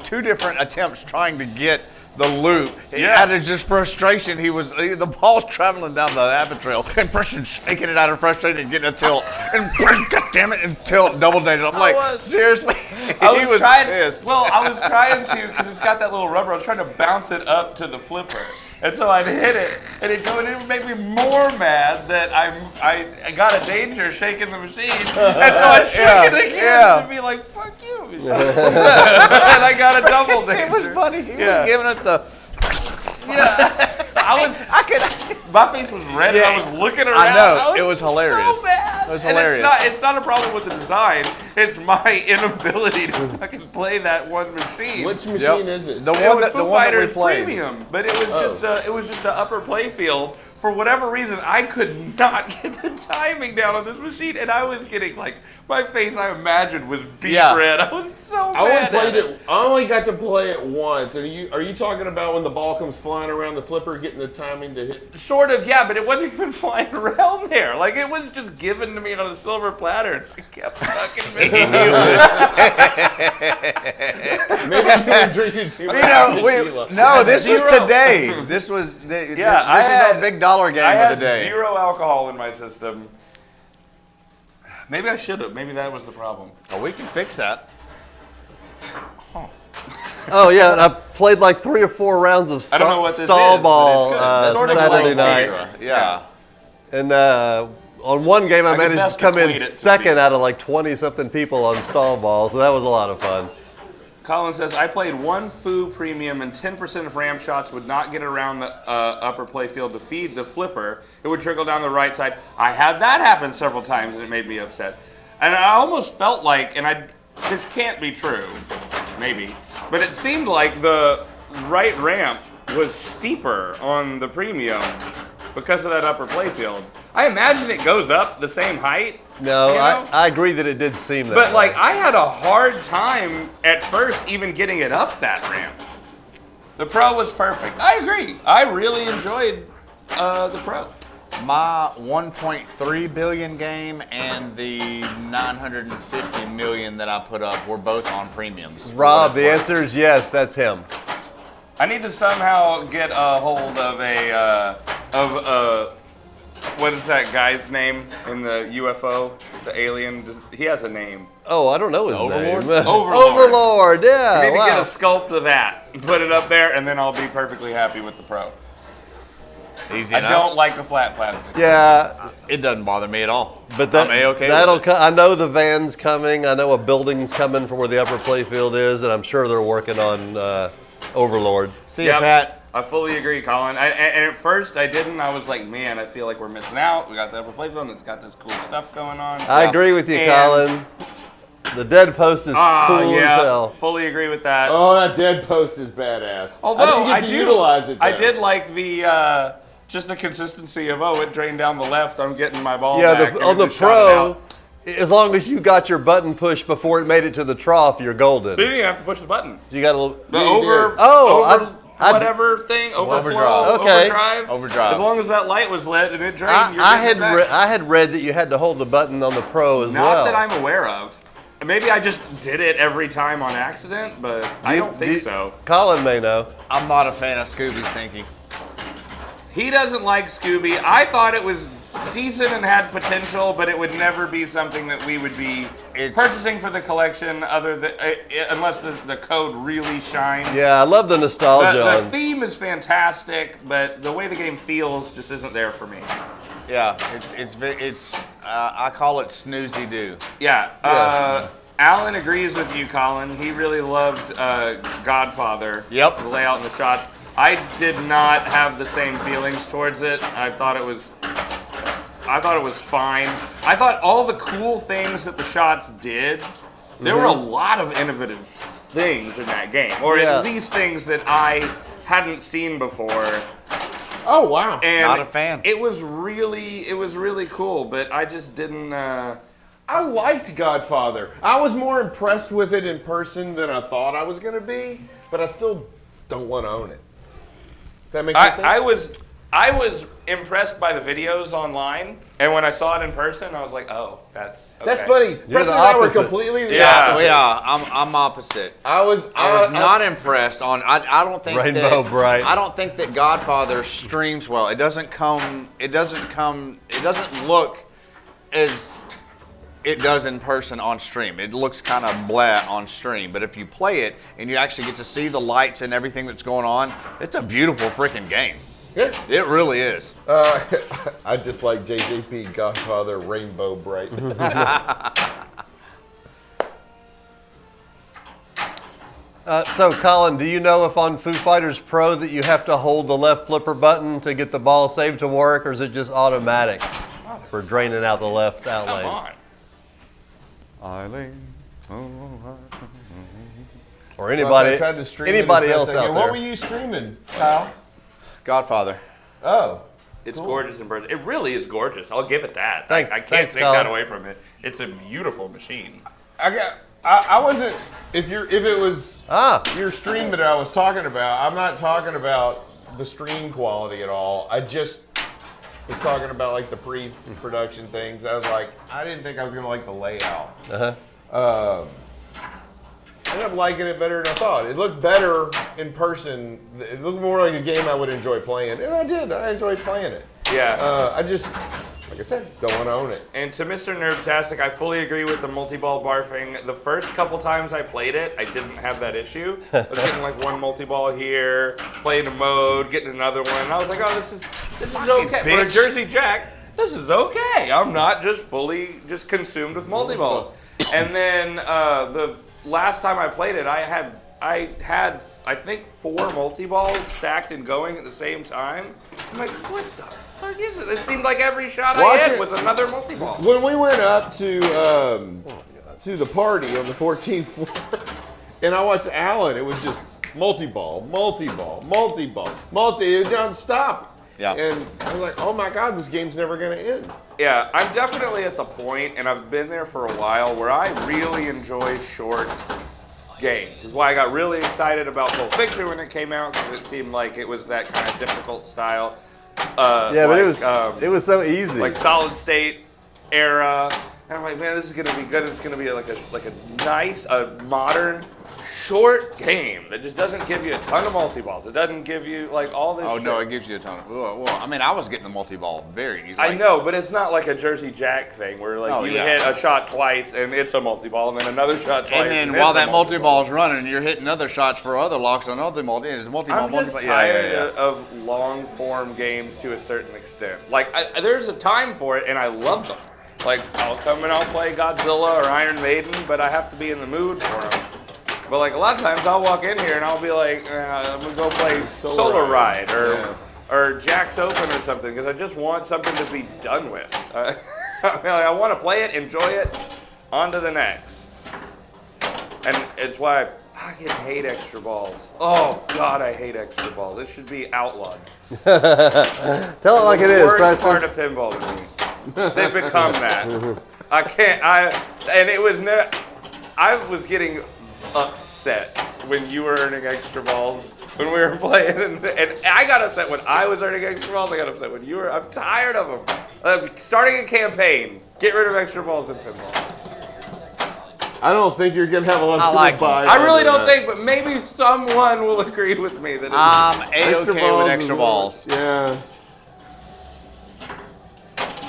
two different attempts trying to get the loop.
Yeah.
Out of just frustration, the ball's traveling down the Abbott trail, and Preston shaking it out of frustration and getting a tilt. And God damn it, and tilt, double danger. I'm like, seriously?
I was trying.
pissed.
Well, I was trying to because it's got that little rubber. I was trying to bounce it up to the flipper, and so I'd hit it, and it would make me more mad that I got a danger shaking the machine, and so I shook it again to be like, "Fuck you," and I got a double danger.
It was funny. He was giving it the.
Yeah, my face was red.
Yeah.
And I was looking around.
I know.
I
It was hilarious.
So bad.
It was
And
hilarious.
It's not a problem with the design. It's my inability to fucking play that one machine.
Which machine is it?
The
It
one
was
that
Foo
the one that we
Fighters
played.
Premium, but it was just the upper playfield for whatever reason, I could not get the timing down on this machine, and I was getting like my face. I imagined was beet red. I was so mad.
I only got to play it once. Are you talking about when the ball comes flying around the flipper, getting the timing to hit?
Sort of, yeah, but it wasn't even flying around there. Like it was just given to me on a silver platter, and I kept fucking making
Maybe you were drinking too much tequila.
No, this was today. This was our big dollar game of the day.
I had 0 alcohol in my system. Maybe I should have. Maybe that was the problem.
Oh, we can fix that.
Oh yeah, I played like 3 or 4 rounds of
I don't know what this
stall
is,
ball
but it's good. Sort of
Saturday
like
night.
Yeah.
And on one game, I managed
best
to come in
equate it to
second out of like 20-something people on stall ball, so that was a lot of fun.
Colin says, I played 1 Foo Premium and 10% of ram shots would not get around the upper playfield to feed the flipper. It would trickle down the right side. I had that happen several times and it made me upset. And I almost felt like, this can't be true, maybe, but it seemed like the right ramp was steeper on the Premium because of that upper playfield. I imagine it goes up the same height.
No,
you know?
I agree that it did seem that
But
way.
like, I had a hard time at first even getting it up that ramp. The Pro was perfect. I agree. I really enjoyed the Pro.
My 1.3 billion game and the 950 million that I put up were both on premiums.
Rob, the answer is yes, that's him.
I need to somehow get a hold of what is that guy's name in the UFO, the alien? He has a name.
Oh, I don't know his
Overlord?
name.
Overlord.
Overlord, yeah.
I need
wow.
to get a sculpt of that, put it up there, and then I'll be perfectly happy with the Pro.
Easy
I
enough.
don't like the flat plastic.
Yeah,
It doesn't bother me at all.
but that,
I'm A-okay
that'll
with it.
I know the van's coming. I know a building's coming for where the upper playfield is, and I'm sure they're working on Overlord.
See you,
Yep.
Pat.
I fully agree, Colin. And at first I didn't. I was like, man, I feel like we're missing out. We got the upper playfield and it's got this cool stuff going on.
I agree with you,
And-
Colin. The dead post is cool as hell.
fully agree with that.
Oh, that dead post is badass.
Although
I didn't get to utilize it.
I
though.
did like the just the consistency of it drained down the left. I'm getting my ball
Yeah,
back. and
on the
just shot it
Pro,
out.
as long as you got your button pushed before it made it to the trough, you're golden.
Didn't even have to push the button.
You got a little.
The
Yeah, you
over,
did.
Oh,
over
I-
whatever thing, overflow,
Overdrive.
Okay.
overdrive. As long as that light was lit and it drained, you're
I
getting it back.
had read that you had to hold the button on the Pro as
Not
well.
that I'm aware of. Maybe I just did it every time on accident, but I don't think so.
Colin may know.
I'm not a fan of Scooby Sinky.
He doesn't like Scooby. I thought it was decent and had potential, but it would never be something that we would be purchasing for the collection, unless the code really shines.
Yeah, I love the nostalgia.
The
on-
theme is fantastic, but the way the game feels just isn't there for me.
Yeah, it's I call it snoozy doo.
Yeah. Alan agrees with you, Colin. He really loved Godfather.
Yep.
The layout and the shots. I did not have the same feelings towards it. I thought it was fine. I thought all the cool things that the shots did, there were a lot of innovative things in that game, or
Yeah.
at least things that I hadn't seen before.
Oh wow.
And
Not a fan.
It was really cool, but I just didn't.
I liked Godfather. I was more impressed with it in person than I thought I was going to be, but I still don't want to own it. That makes sense?
I was impressed by the videos online, and when I saw it in person, I was like, oh, that's okay.
That's funny. Preston and I were completely the
Yeah.
opposite.
I'm opposite.
I was
not impressed on. I don't think
Rainbow
that,
Bright.
I don't think that Godfather streams well. It doesn't look as it does in person on stream. It looks kind of blah on stream, but if you play it and you actually get to see the lights and everything that's going on, it's a beautiful freaking game.
Yeah.
It really is.
I just like JJP Godfather Rainbow Bright.
So, Colin, do you know if on Foo Fighters Pro that you have to hold the left flipper button to get the ball saved to work, or is it just automatic for draining out the left
Come
outlane?
on.
Eileen.
Or anybody,
I tried to stream
anybody
it as
else
best I
out
can.
there?
What were you streaming, Kyle?
Godfather.
Oh.
It's gorgeous in person. It really is gorgeous. I'll give it that.
Thanks.
I can't
Thanks,
take
Colin.
that away from it. It's a beautiful machine.
I wasn't. If it was your stream that I was talking about, I'm not talking about the stream quality at all. I just was talking about like the pre-production things. I was like, I didn't think I was gonna like the layout. I ended up liking it better than I thought. It looked better in person. It looked more like a game I would enjoy playing, and I did. I enjoyed playing it.
Yeah.
I just, like I said, don't want to own it.
And to Mr. Nerdtastic, I fully agree with the multi-ball barfing. The first couple times I played it, I didn't have that issue. I was getting like one multi-ball here, playing a mode, getting another one. And I was like, oh, this is okay. For a Jersey Jack, this is okay. I'm not just fully consumed with multi-balls. And then the last time I played it, I had I think 4 multi-balls stacked and going at the same time. I'm like, what the fuck is it? It seemed like every shot I hit was another multi-ball.
When we went up to the party on the 14th floor, and I watched Alan, it was just multi-ball. It doesn't stop.
Yeah.
And I was like, oh my God, this game's never going to end.
Yeah, I'm definitely at the point, and I've been there for a while, where I really enjoy short games. This is why I got really excited about Pulp Fiction when it came out, because it seemed like it was that kind of difficult style.
But it was so easy.
Like Solid State era. And I'm like, man, this is gonna be good. It's gonna be like a nice, modern, short game that just doesn't give you a ton of multi-balls. It doesn't give you like all this.
Oh
shit.
no, it gives you a ton of. Well, I mean, I was getting the multi-ball very easy.
I know, but it's not like a Jersey Jack thing where like hit a shot twice and it's a multi-ball, and then another shot twice.
And then while that multi-ball's running, you're hitting other shots for other locks on other multi-ball.
I'm just tired of long-form games to a certain extent. Like, there's a time for it, and I love them. Like, I'll come and I'll play Godzilla or Iron Maiden, but I have to be in the mood for them. But like a lot of times, I'll walk in here and I'll be like, I'm gonna go play Solar Ride or Jack's Open or something, because I just want something to be done with. I want to play it, enjoy it, on to the next. And it's why I fucking hate extra balls. Oh God, I hate extra balls. It should be outlawed.
Tell it like it is,
Preston. Worst
Preston.
part of pinball to me. They've become that. I can't. I was getting upset when you were earning extra balls when we were playing, and I got upset when I was earning extra balls. I got upset when you were. I'm tired of them. Starting a campaign. Get rid of extra balls in pinball.
I don't think you're gonna have a lot of buy.
I really don't think, but maybe someone will agree with me that
I'm A-okay with extra balls.
Yeah.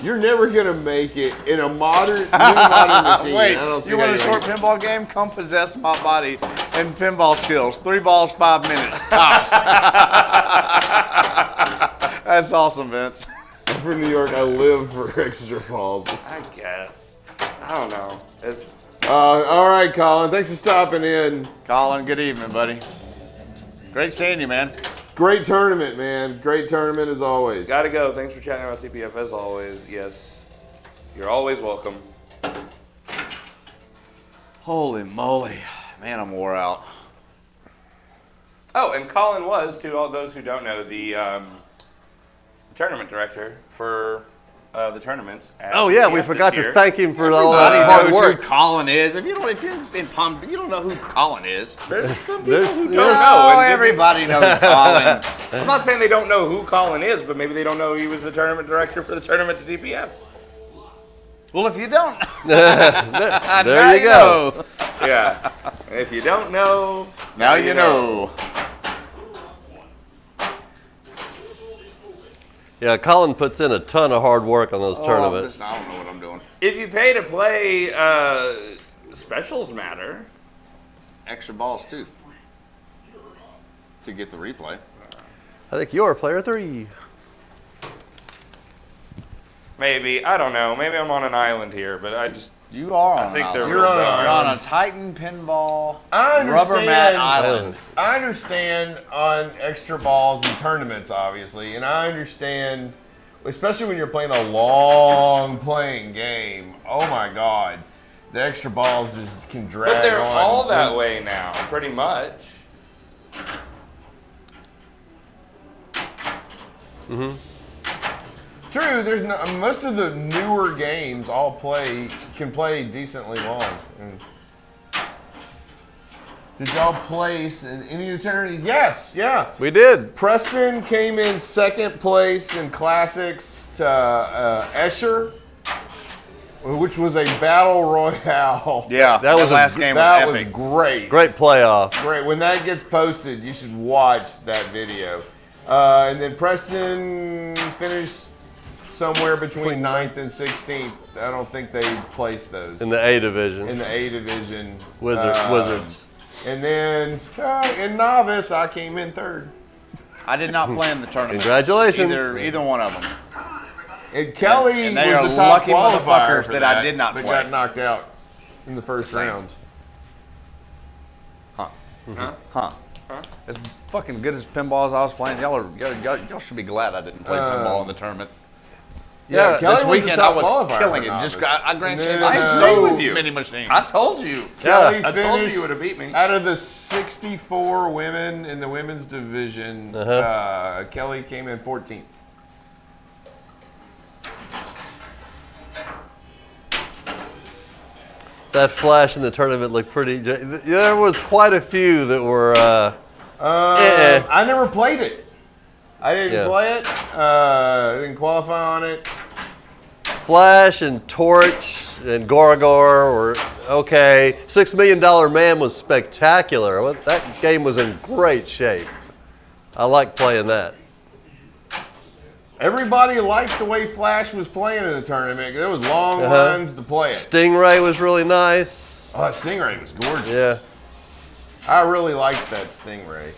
You're never gonna make it in a modern machine.
Wait,
I don't see
you want a
how
short pinball game? Come possess my body and pinball skills. 3 balls, 5 minutes tops. That's awesome, Vince.
I'm from New York. I live for extra balls.
I guess. I don't know. It's.
All right, Colin. Thanks for stopping in.
Colin, good evening, buddy. Great seeing you, man.
Great tournament, man. Great tournament as always.
Gotta go. Thanks for chatting about TPF as always. Yes. You're always welcome.
Holy moly. Man, I'm wore out.
Oh, and Colin was, to all those who don't know, the tournament director for the tournaments.
Oh yeah, we
TPF
forgot
this
to
year.
thank him for all
Everybody
that hard
knows
work.
who Colin is. If you're in Palm, you don't know who Colin is.
There's some people who don't
there's-
know.
Oh,
and
everybody knows Colin.
I'm not saying they don't know who Colin is, but maybe they don't know he was the tournament director for the tournament to DPF.
Well, if you don't,
There you go.
Yeah. If you don't know,
Now you know.
Yeah, Colin puts in a ton of hard work on those tournaments.
I don't know what I'm doing.
If you pay to play, specials matter.
Extra balls too. To get the replay.
I think you're player 3.
Maybe. I don't know. Maybe I'm on an island here, but I just...
You are on
think
an
they're
island.
real
You're
dumb.
on a Titan pinball
I
rubber mat
understand.
island.
I understand on extra balls and tournaments, obviously, and I understand, especially when you're playing a long playing game. Oh my God, the extra balls just can drag on.
But they're all that way now, pretty much.
True, there's no, most of the newer games can play decently long. Did y'all place in any of the tourneys? Yes, yeah.
We did.
Preston came in second place in classics to Escher, which was a battle royale.
Yeah,
That was
the last game was
That
epic.
was great.
Great playoff.
Great. When that gets posted, you should watch that video. And then Preston finished somewhere between 9th and 16th. I don't think they placed those.
In the A division.
In the A division.
Wizards.
And then in novice, I came in third.
I did not play in the tournament.
Congratulations.
Either one of them.
And Kelly
And they
was
are
the top
lucky
qualifier
motherfuckers
for
that I did not
but
play.
got knocked out in the first
Same.
round.
Huh. As fucking good as pinball as I was playing, y'all should be glad I didn't play pinball in the tournament.
Yeah, Kelly
This
was
weekend
the
I
top
was
qualifier
killing
for
it.
novice.
I grand
And then,
champion
I
so
agree with you.
many machines.
I told you.
Kelly
I told you
finished
you would have beat me.
out of the 64 women in the women's division. Kelly came in 14th.
That flash in the tournament looked pretty. There was quite a few that were.
I never played it. I didn't
Yeah.
play it. I didn't qualify on it.
Flash and Torch and Gorgor were okay. $6 Million Man was spectacular. That game was in great shape. I like playing that.
Everybody liked the way Flash was playing in the tournament. There was long runs to play it.
Stingray was really nice.
Oh, Stingray was gorgeous.
Yeah.
I really liked that Stingray.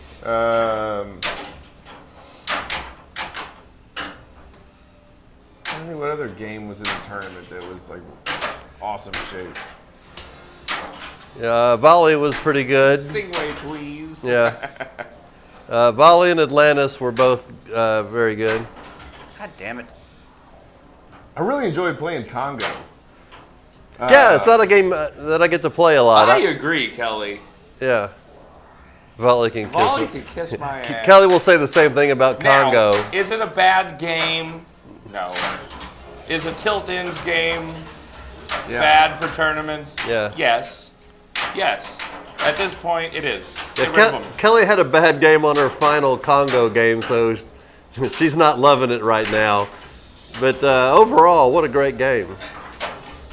I don't think what other game was in the tournament that was like awesome shape.
Yeah, Volley was pretty good.
Stingray, please.
Yeah. Volley and Atlantis were both very good.
God damn it.
I really enjoyed playing Congo.
Yeah, it's not a game that I get to play a lot.
I agree, Kelly.
Yeah. Volley can kiss
Volley
it.
can kiss my ass.
Kelly will say the same thing about
Now,
Congo.
is it a bad game? No. Is a tilt-ins game bad for tournaments?
Yeah.
Yes. Yes. At this point, it is.
Yeah,
Get rid of them.
Kelly had a bad game on her final Congo game, so she's not loving it right now. But overall, what a great game.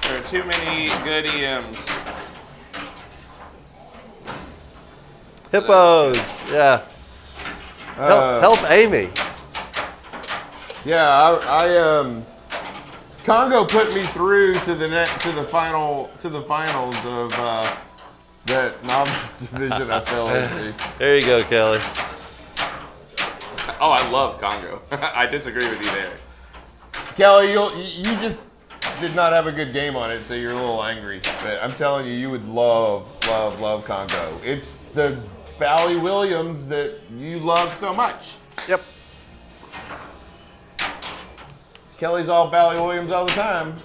There are too many good EMs.
Hippos, yeah. Help Amy.
Yeah, I Congo put me through to the finals of that novice division I fell into.
There you go, Kelly.
Oh, I love Congo. I disagree with you there.
Kelly, you just did not have a good game on it, so you're a little angry. But I'm telling you, you would love Congo. It's the Bally Williams that you love so much.
Yep.
Kelly's all Bally Williams all the time.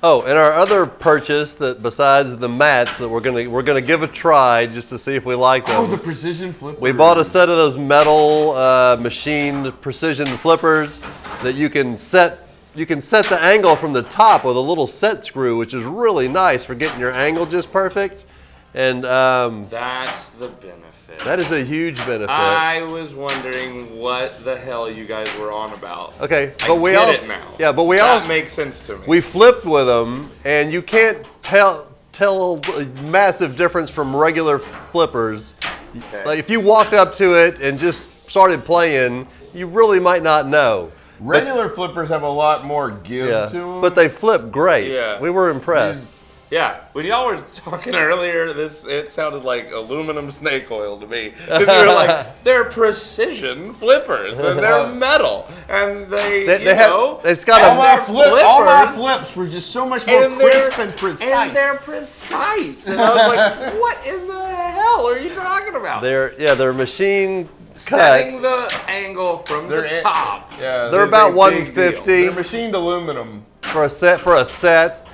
Oh, and our other purchase that besides the mats that we're gonna give a try just to see if we like them.
Oh, the precision flipper.
We bought a set of those metal machined precision flippers that you can set the angle from the top with a little set screw, which is really nice for getting your angle just perfect. And
That's the benefit.
that is a huge benefit.
I was wondering what the hell you guys were on about.
Okay,
I
but we
get
also
it now.
yeah, but we
that
also
makes sense to me.
we flipped with them, and you can't tell a massive difference from regular flippers.
Okay.
Like if you walked up to it and just started playing, you really might not know.
Regular flippers have a lot more give
Yeah,
to them.
but they flip great.
Yeah.
We were impressed.
Yeah, when y'all were talking earlier, it sounded like aluminum snake oil to me. Because you were like, they're precision flippers, and they're metal, and
it's got
all
a
all my flips were just so much more crisp and precise.
And they're precise. And I was like, what in the hell are you talking about?
they're machine cut.
Setting the angle from the
They're
top.
Yeah,
They're
there's
about
a big deal.
150.
They're machined aluminum.
for a set.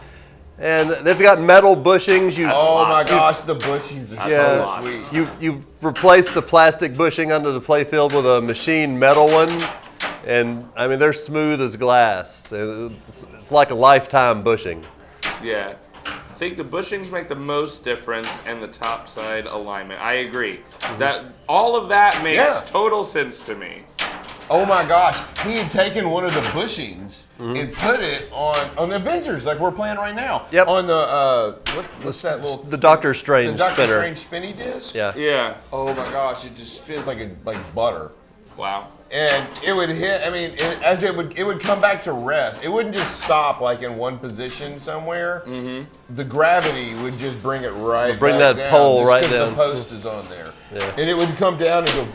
And they've got metal bushings.
Oh my gosh, the bushings are so sweet.
You've replaced the plastic bushing under the playfield with a machine metal one. And I mean, they're smooth as glass. It's like a lifetime bushing.
Yeah. I think the bushings make the most difference and the top side alignment. I agree. That all of that makes total sense to me.
Oh my gosh, he had taken one of the bushings and put it on the Avengers, like we're playing right now.
Yep.
On the what's that little?
The Doctor Strange
the Doctor
spinner.
Strange spinny disc.
Yeah.
Yeah.
Oh my gosh, it just spins like butter.
Wow.
And it would hit. I mean, it would come back to rest. It wouldn't just stop like in one position somewhere. The gravity would just bring it right.
Bring
back
that
down,
pole
just
right
'cause
down.
The post is on there,
Yeah.
and it would come down and go.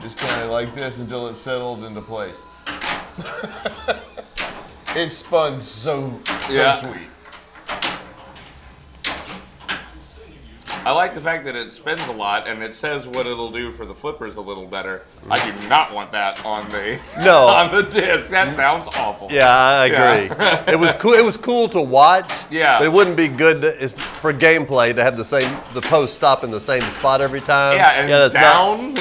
Just kind of like this until it settled into place. It spun so sweet.
I like the fact that it spins a lot and it says what it'll do for the flippers a little better. I do not want that on the on the disc. That sounds awful.
Yeah, I agree. It was cool. It was cool to watch.
Yeah.
But it wouldn't be good for gameplay to have the post stop in the same spot every time.
Yeah, and
that's
down.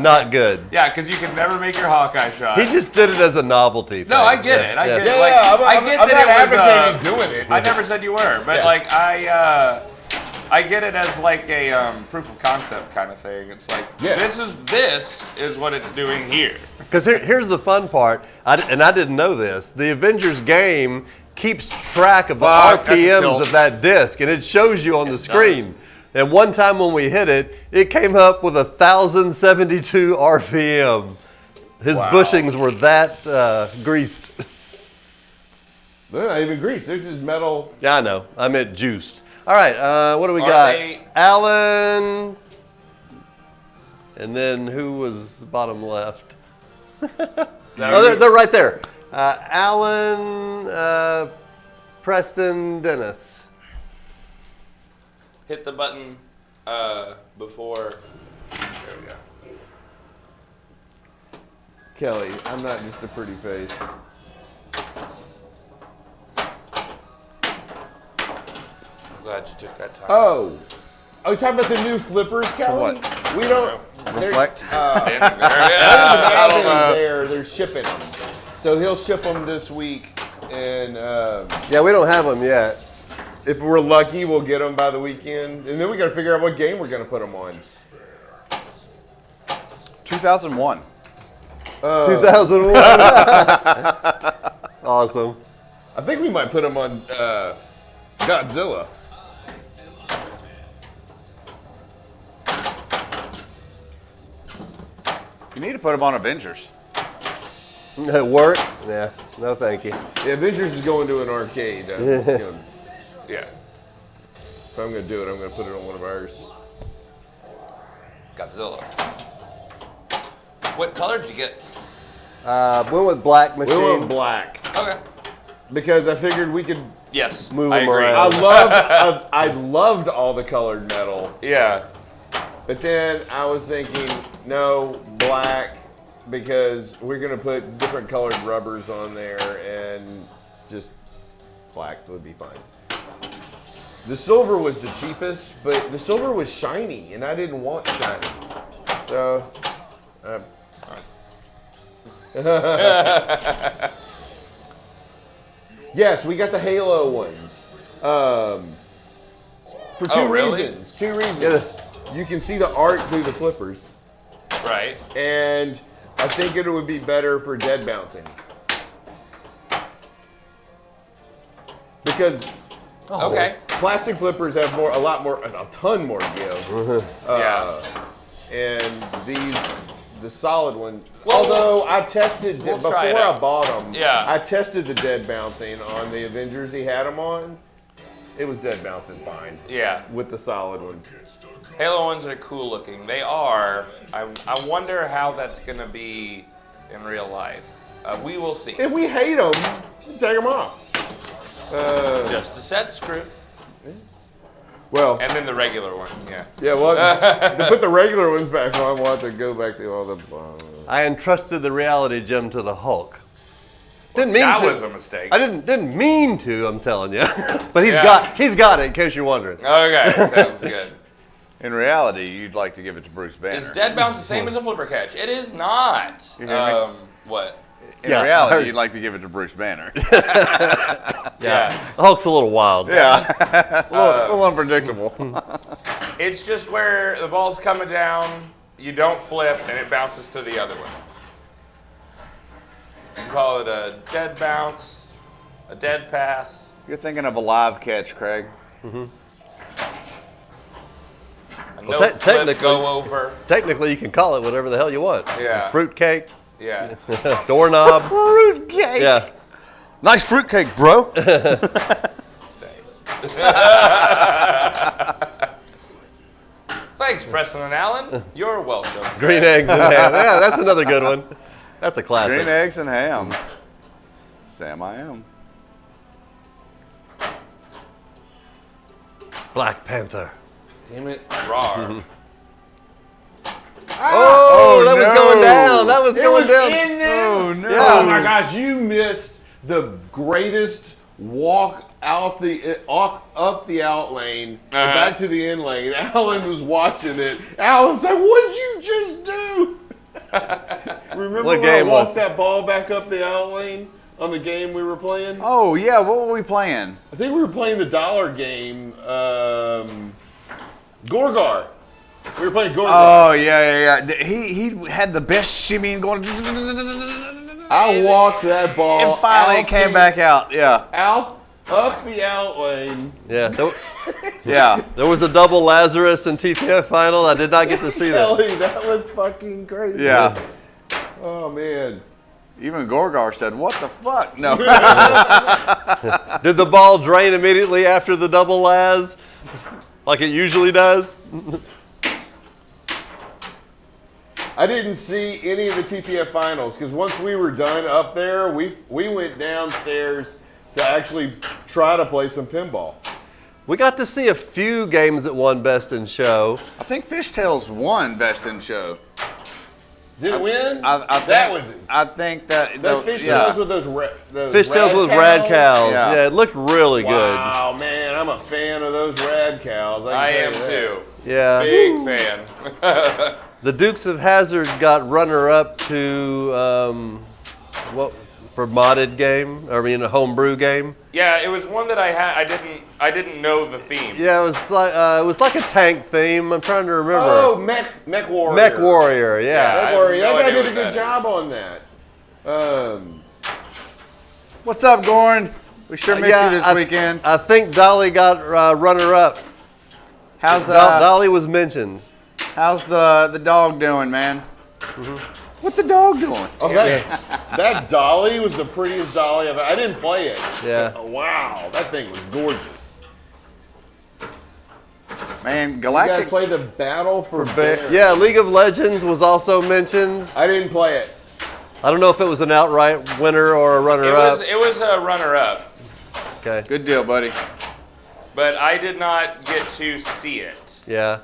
not good.
Yeah, because you can never make your Hawkeye shot.
He just did it as a novelty thing.
No, I get it. I get it.
Yeah,
Like, I get
I'm
that
not
it was.
advocating doing it.
I never said you were, but like I get it as like a proof of concept kind of thing. It's like this is what it's doing here.
Because here's the fun part, and I didn't know this. The Avengers game keeps track of the RPMs of that disc, and it shows you on the screen. And one time when we hit it, it came up with 1,072 RPM. His bushings were that greased.
They're not even greased. They're just metal.
Yeah, I know. I meant juiced. All right, what do we got? Alan, and then who was the bottom left? They're right there. Alan, Preston, Dennis.
Hit the button before. There we go.
Kelly, I'm not just a pretty face.
Glad you took that time.
Oh, you talking about the new flippers, Kelly?
what?
We don't.
Reflect.
I don't know.
They're shipping them, so he'll ship them this week. And
Yeah, we don't have them yet.
if we're lucky, we'll get them by the weekend. And then we got to figure out what game we're gonna put them on.
2001.
2001. Awesome.
I think we might put them on Godzilla.
You need to put them on Avengers.
Work? Yeah. No, thank you.
The Avengers is going to an arcade.
Yeah.
If I'm gonna do it, I'm gonna put it on one of ours.
Godzilla. What color did you get?
Went with black machine.
We went black
Okay.
because I figured we could.
Yes.
Move
I
them
agree.
around.
I loved all the colored metal,
Yeah.
but then I was thinking, no, black, because we're gonna put different colored rubbers on there, and just black would be fine. The silver was the cheapest, but the silver was shiny, and I didn't want shiny. So, yes, we got the Halo ones. For two
really?
reasons. Two reasons. You can see the art through the flippers,
Right.
and I think it would be better for dead bouncing. Because
Okay.
plastic flippers have a ton more give.
Yeah.
And the solid one.
Well,
although I tested
we'll
before
try it
I
out.
bought them.
Yeah.
I tested the dead bouncing on the Avengers he had them on. It was dead bouncing fine
Yeah.
with the solid ones.
Halo ones are cool looking. They are. I wonder how that's gonna be in real life. We will see.
If we hate them, take them off.
Just a set screw.
Well,
And then the regular one. Yeah.
yeah. Well, to put the regular ones back on, we'll have to go back to all the.
I entrusted the reality gem to the Hulk. Didn't mean
that
to.
was a mistake.
I didn't mean to. I'm telling you, but he's
Yeah.
got it. In case you're wondering.
Okay, sounds good.
In reality, you'd like to give it to Bruce Banner.
Is dead bounce the same as a flipper catch? It is not.
You hear me?
What?
In
Yeah, I
reality,
heard.
you'd like to give it to Bruce Banner.
Yeah.
Hulk's a little wild.
Yeah, a little unpredictable.
It's just where the ball's coming down, you don't flip, and it bounces to the other one. You can call it a dead bounce, a dead pass.
You're thinking of a live catch, Craig.
A
Well,
no
te-
flip,
technically-
go over.
Technically, you can call it whatever the hell you want.
Yeah.
Fruitcake,
Yeah.
doorknob.
Fruitcake.
Yeah.
Nice fruitcake, bro.
Thanks, Preston and Alan. You're welcome.
Green eggs and ham. Yeah, that's another good one. That's a classic.
Green eggs and ham. Sam, I am.
Black Panther.
Damn it.
Rawr.
Oh, that was
no.
going down. That was
It
going
was
down.
in there.
Oh, no.
Yeah.
Oh my gosh, you missed the greatest walk out up the out lane and back to the in lane. Alan was watching it. Alan said, "What'd you just do?" Remember
What
when
game
I walked
was it?
that ball back up the out lane on the game we were playing?
Oh, yeah, what were we playing?
I think we were playing the dollar game. Gorgar. We were playing Gorgar.
Oh, yeah. He had the best shimmy and going.
I walked that ball.
And finally
out
came
the-
back out. Yeah.
up the out lane.
Yeah.
Yeah.
There was a double Lazarus and TPF final. I did not get to see that.
Kelly, that was fucking crazy.
Yeah.
Oh man.
Even Gorgar said, "What the fuck?" No.
Did the ball drain immediately after the double Laz, like it usually does?
I didn't see any of the TPF finals because once we were done up there, we went downstairs to actually try to play some pinball.
We got to see a few games that won Best in Show.
I think Fishtails won Best in Show.
Did it win?
I think that
those fish tails with those
Fishtails with rad cows.
Yeah.
Yeah, it looked really
Wow, man, I'm a fan of those rad cows.
I am
can tell you that.
too.
good. Yeah.
Big fan.
The Dukes of Hazzard got runner-up to what for modded game? I mean, a homebrew game.
Yeah, it was one that I had. I didn't know the theme.
Yeah, it was like a tank theme. I'm trying to remember.
Oh, Mech Warrior.
Mech Warrior.
Yeah.
Yeah.
Mech Warrior.
I have no
That guy
idea
did a
what
good
that
job on that.
What's up, Goran? We sure missed you this weekend.
I think Dolly got runner-up.
How's
Dolly was mentioned.
how's the dog doing, man? What the dog doing?
Oh, that dolly was the prettiest dolly I didn't play it.
Yeah.
But, wow, that thing was gorgeous.
Man,
You guys
Galactic.
play the Battle for Bear.
Yeah, League of Legends was also mentioned.
I didn't play it.
I don't know if it was an outright winner or a runner-up.
It was a runner-up,
Okay.
Good deal, buddy.
but I did not get to see it.
Yeah.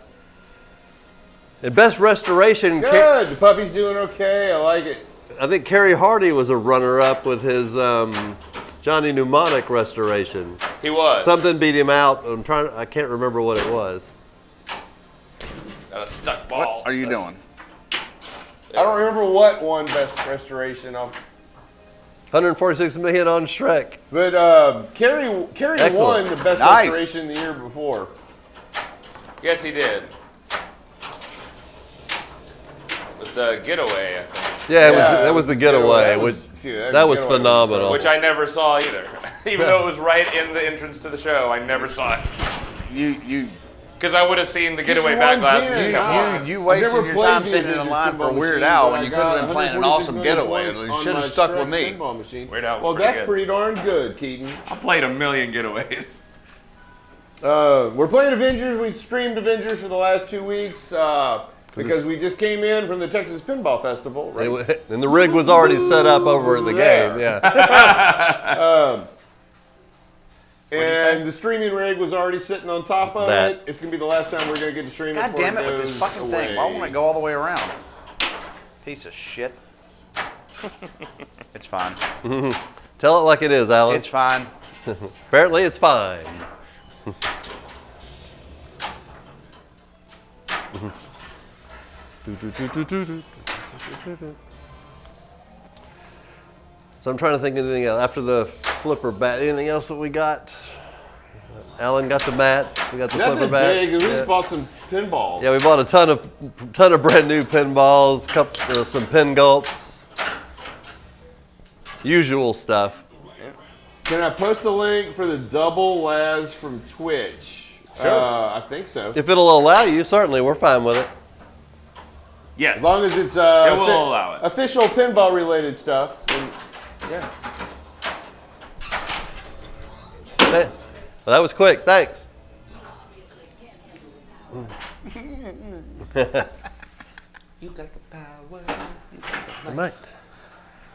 And Best Restoration,
Good. The puppy's doing okay. I like it.
I think Kerry Hardy was a runner-up with his Johnny Mnemonic restoration.
He was.
Something beat him out. I can't remember what it was.
Got a stuck ball.
What are you doing?
I don't remember what won Best Restoration.
146 million on Shrek.
But Kerry
Excellent.
won the Best
Nice.
Restoration the year before.
Yes, he did. With the getaway, I think.
Yeah,
Yeah,
that was the getaway. That was
getaway.
phenomenal.
Which I never saw either. Even though it was right in the entrance to the show, I never saw it.
You
Because I would have seen the getaway
won
backlash.
10.
and come on.
you
I've
wasted
never
your
played
time
the
sitting in a
Avengers
line for
pinball
Weird
machine,
Al
but
when
I
you could have
got
been playing an
146
awesome
million
getaway.
points
You
on
should have
my
stuck
Shrek
with me.
pinball machine.
Weird Al was
Well,
pretty
that's
good.
pretty darn good, Keaton.
I played a million getaways.
We're playing Avengers. We streamed Avengers for the last 2 weeks because we just came in from the Texas Pinball Festival. Right?
And the rig was already set up over at the game. Yeah.
And the streaming rig was already sitting on top of
That.
it. It's going to be the last time we're going to get to stream it.
God
before
damn it with this
goes
fucking thing. Why
away.
won't it go all the way around? Piece of shit. It's fine.
Tell it like it is, Alan.
It's fine.
Apparently, it's fine. So I'm trying to think of anything else. After the flipper bat, anything else that we got? Alan got the mats. We got the flipper bats.
Big. We just bought some pinballs.
Yeah, we bought a ton of brand new pinballs, some pin gulps, usual stuff.
Can I post a link for the double Laz from Twitch?
Sure.
I think so.
If it'll allow you, certainly, we're fine with it.
Yes.
As long as it's
It will allow it.
official pinball related stuff. And, yeah.
Well, that was quick. Thanks.
You got the power.
Right.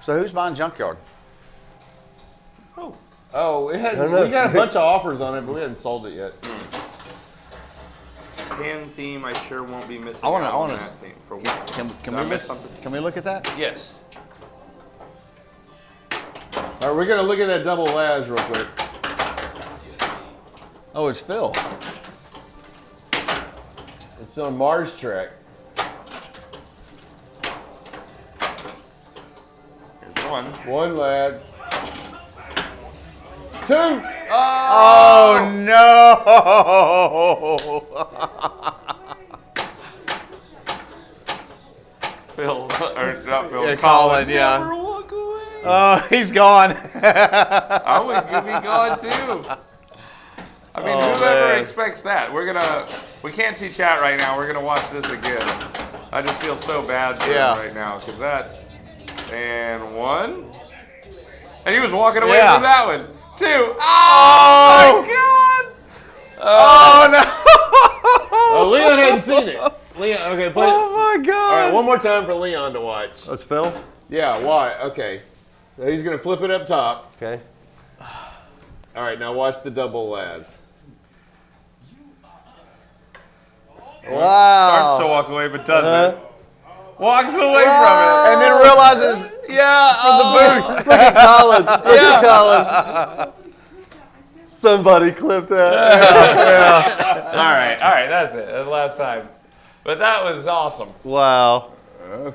So who's buying Junkyard?
Oh, it had.
don't know.
We got a bunch of offers on it, but we hadn't sold it yet.
Pan theme, I sure won't be missing
I wanna-
out
I
on
wanna
that
s-
theme for one.
Can
Did
we
I
look,
miss something?
Can we look at that?
Yes.
All right, we're gonna look at that double Laz real quick.
Oh, it's Phil.
It's on Mars Trek.
Here's one.
One Laz. Two.
Oh no!
Phil, or not Phil,
Yeah,
Colin.
Colin, yeah.
Never walk away.
Oh, he's gone.
I would be gone too. I mean,
Oh,
whoever
man.
expects that? We can't see chat right now. We're gonna watch this again. I just feel so bad for
Yeah.
him right now because and one, and he was walking away
Yeah.
from that one. Two. Oh,
Oh.
my God!
Oh no!
Oh, Leon hadn't seen it. Leon, okay, play.
Oh my God!
All right, one more time for Leon to watch.
That's Phil.
Yeah, why? Okay. So he's gonna flip it up top.
Okay.
All right, now watch the double Laz.
Starts to
Wow!
walk away, but doesn't. Walks away from
And then realizes
it. Yeah.
from the booth.
Look at Colin. Look
Yeah.
at Colin. Somebody clip that.
All right. That's it. That's the last time. But that was awesome
Wow.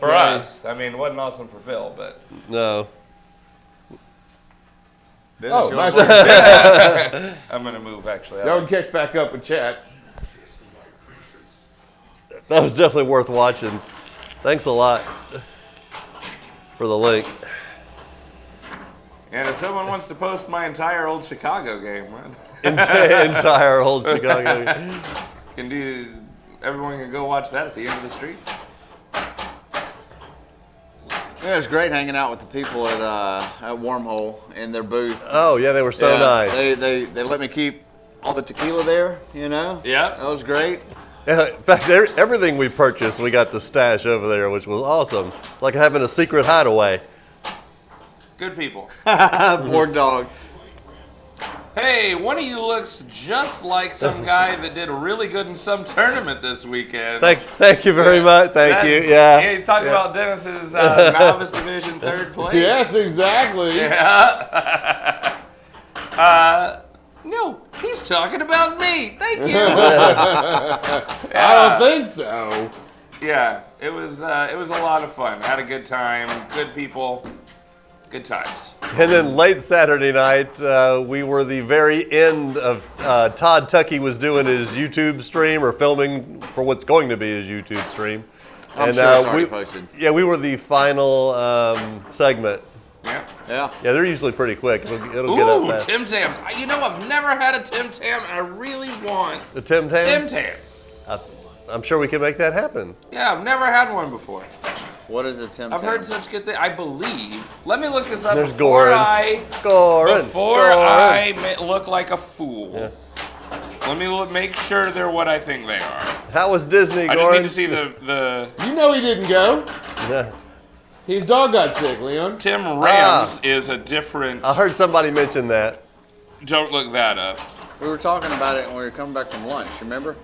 for us. I mean, it wasn't awesome for Phil, but
No.
Oh, nice.
I'm gonna move actually.
Y'all can catch back up with chat.
That was definitely worth watching. Thanks a lot for the link.
And if someone wants to post my entire old Chicago game, man,
Entire old Chicago.
everyone can go watch that at the end of the street.
Yeah, it was great hanging out with the people at Wormhole in their booth.
Oh yeah, they were so
Yeah,
nice.
They let me keep all the tequila there, you know?
Yeah.
That was great.
Yeah, in fact, everything we purchased, we got the stash over there, which was awesome. Like having a secret hideaway.
Good people.
Poor dog.
Hey, one of you looks just like some guy that did really good in some tournament this weekend.
Thank you very much. Thank you. Yeah.
He's talking about Dennis's novice division third place.
Yes, exactly.
Yeah. No, he's talking about me. Thank you.
I don't think so.
Yeah, it was a lot of fun. Had a good time. Good people. Good times.
And then late Saturday night, we were the very end of Todd Tuckey was doing his YouTube stream or filming for what's going to be his YouTube stream.
I'm
and
sure it's already posted.
Yeah, we were the final segment.
Yeah.
Yeah.
Yeah, they're usually pretty quick. It'll get up
Ooh,
fast.
Tim Tams. You know, I've never had a Tim Tam, and I really want
The Tim Tam?
Tim Tams.
I'm sure we can make that happen.
Yeah, I've never had one before.
What is a Tim
I've
Tam?
heard such good things. I believe. Let me look this up
There's
before
Goran.
I look like a fool.
Yeah.
Let me make sure they're what I think they are.
How was Disney,
I just
Goran?
need to see the
You know he didn't go.
Yeah.
His dog got sick, Leon.
Tim Rams is a different.
I heard somebody mention that.
Don't look that up.
We were talking about it when we were coming back from lunch, remember?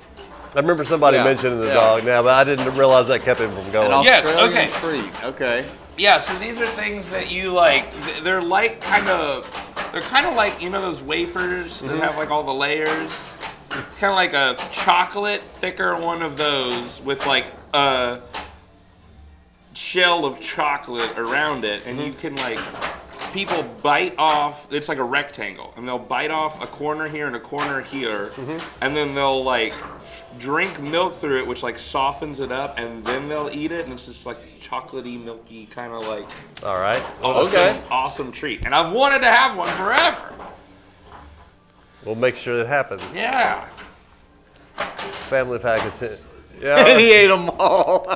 I remember somebody
Yeah,
mentioning the
yeah.
dog now, but I didn't realize that kept him from going.
An
Yes,
Australian
okay.
treat. Okay.
Yeah, so these are things that you like. They're like they're kind of like, you know, those wafers that have like all the layers. It's kind of like a chocolate thicker one of those with like a shell of chocolate around it, and you can like, people bite off. It's like a rectangle, and they'll bite off a corner here and a corner here, and then they'll like drink milk through it, which like softens it up, and then they'll eat it, and it's just like chocolatey, milky kind of like.
All right.
Awesome treat, and I've wanted to have one forever.
We'll make sure that happens.
Yeah.
Family pack of 10. Yeah.
And he ate them all.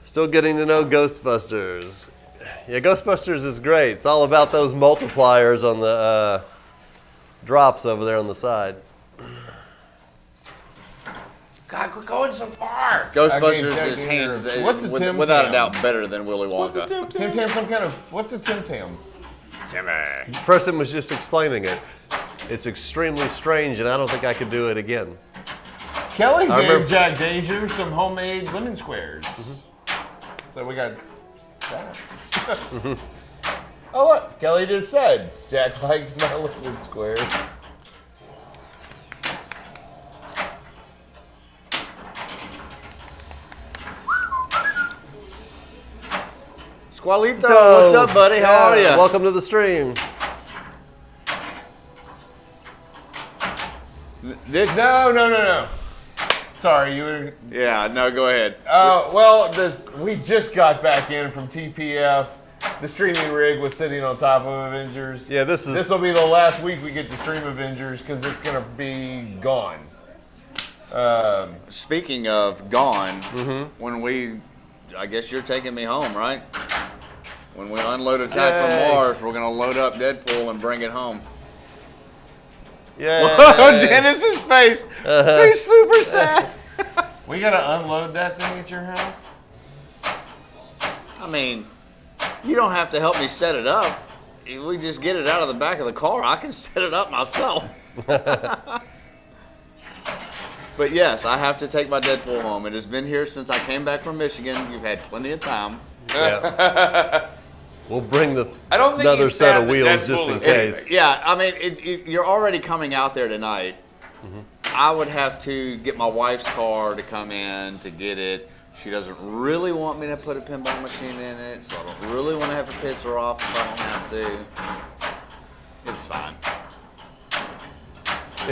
Still getting to know Ghostbusters. Yeah, Ghostbusters is great. It's all about those multipliers on the drops over there on the side.
God, quit going so far.
Ghostbusters is hands,
What's a Tim
without a
Tam?
doubt better than Willy Wonka.
Tim Tam, some kind of, what's a Tim Tam?
Timmy.
The person was just explaining it. It's extremely strange, and I don't think I could do it again.
Kelly
I remember-
gave Jack Deja some homemade lemon squares. So we got that. Oh look, Kelly just said Jack liked my lemon squares.
Squalito, what's up, buddy? How are you?
Welcome to the stream.
No. Sorry, you were.
Yeah, no, go ahead.
Well, we just got back in from TPF. The streaming rig was sitting on top of Avengers.
Yeah, this
will be the last week we get to stream Avengers because it's gonna be gone.
Speaking of gone, when I guess you're taking me home, right? When we unload Attack from Mars, we're gonna load up Deadpool and bring it home.
Yeah.
Dennis's face. He's super sad.
We gotta unload that thing at your house.
I mean, you don't have to help me set it up. If we just get it out of the back of the car, I can set it up myself. But yes, I have to take my Deadpool home. It has been here since I came back from Michigan. You've had plenty of time.
Yeah. We'll bring
I don't think
another
you
set
stabbed
of
the
wheels
Deadpool
just in
in
case.
Yeah, I mean, you're already coming out there tonight. I would have to get my wife's car to come in to get it. She doesn't really want me to put a pinball machine in it, so I don't really want to have to piss her off if I don't have to. It's fine.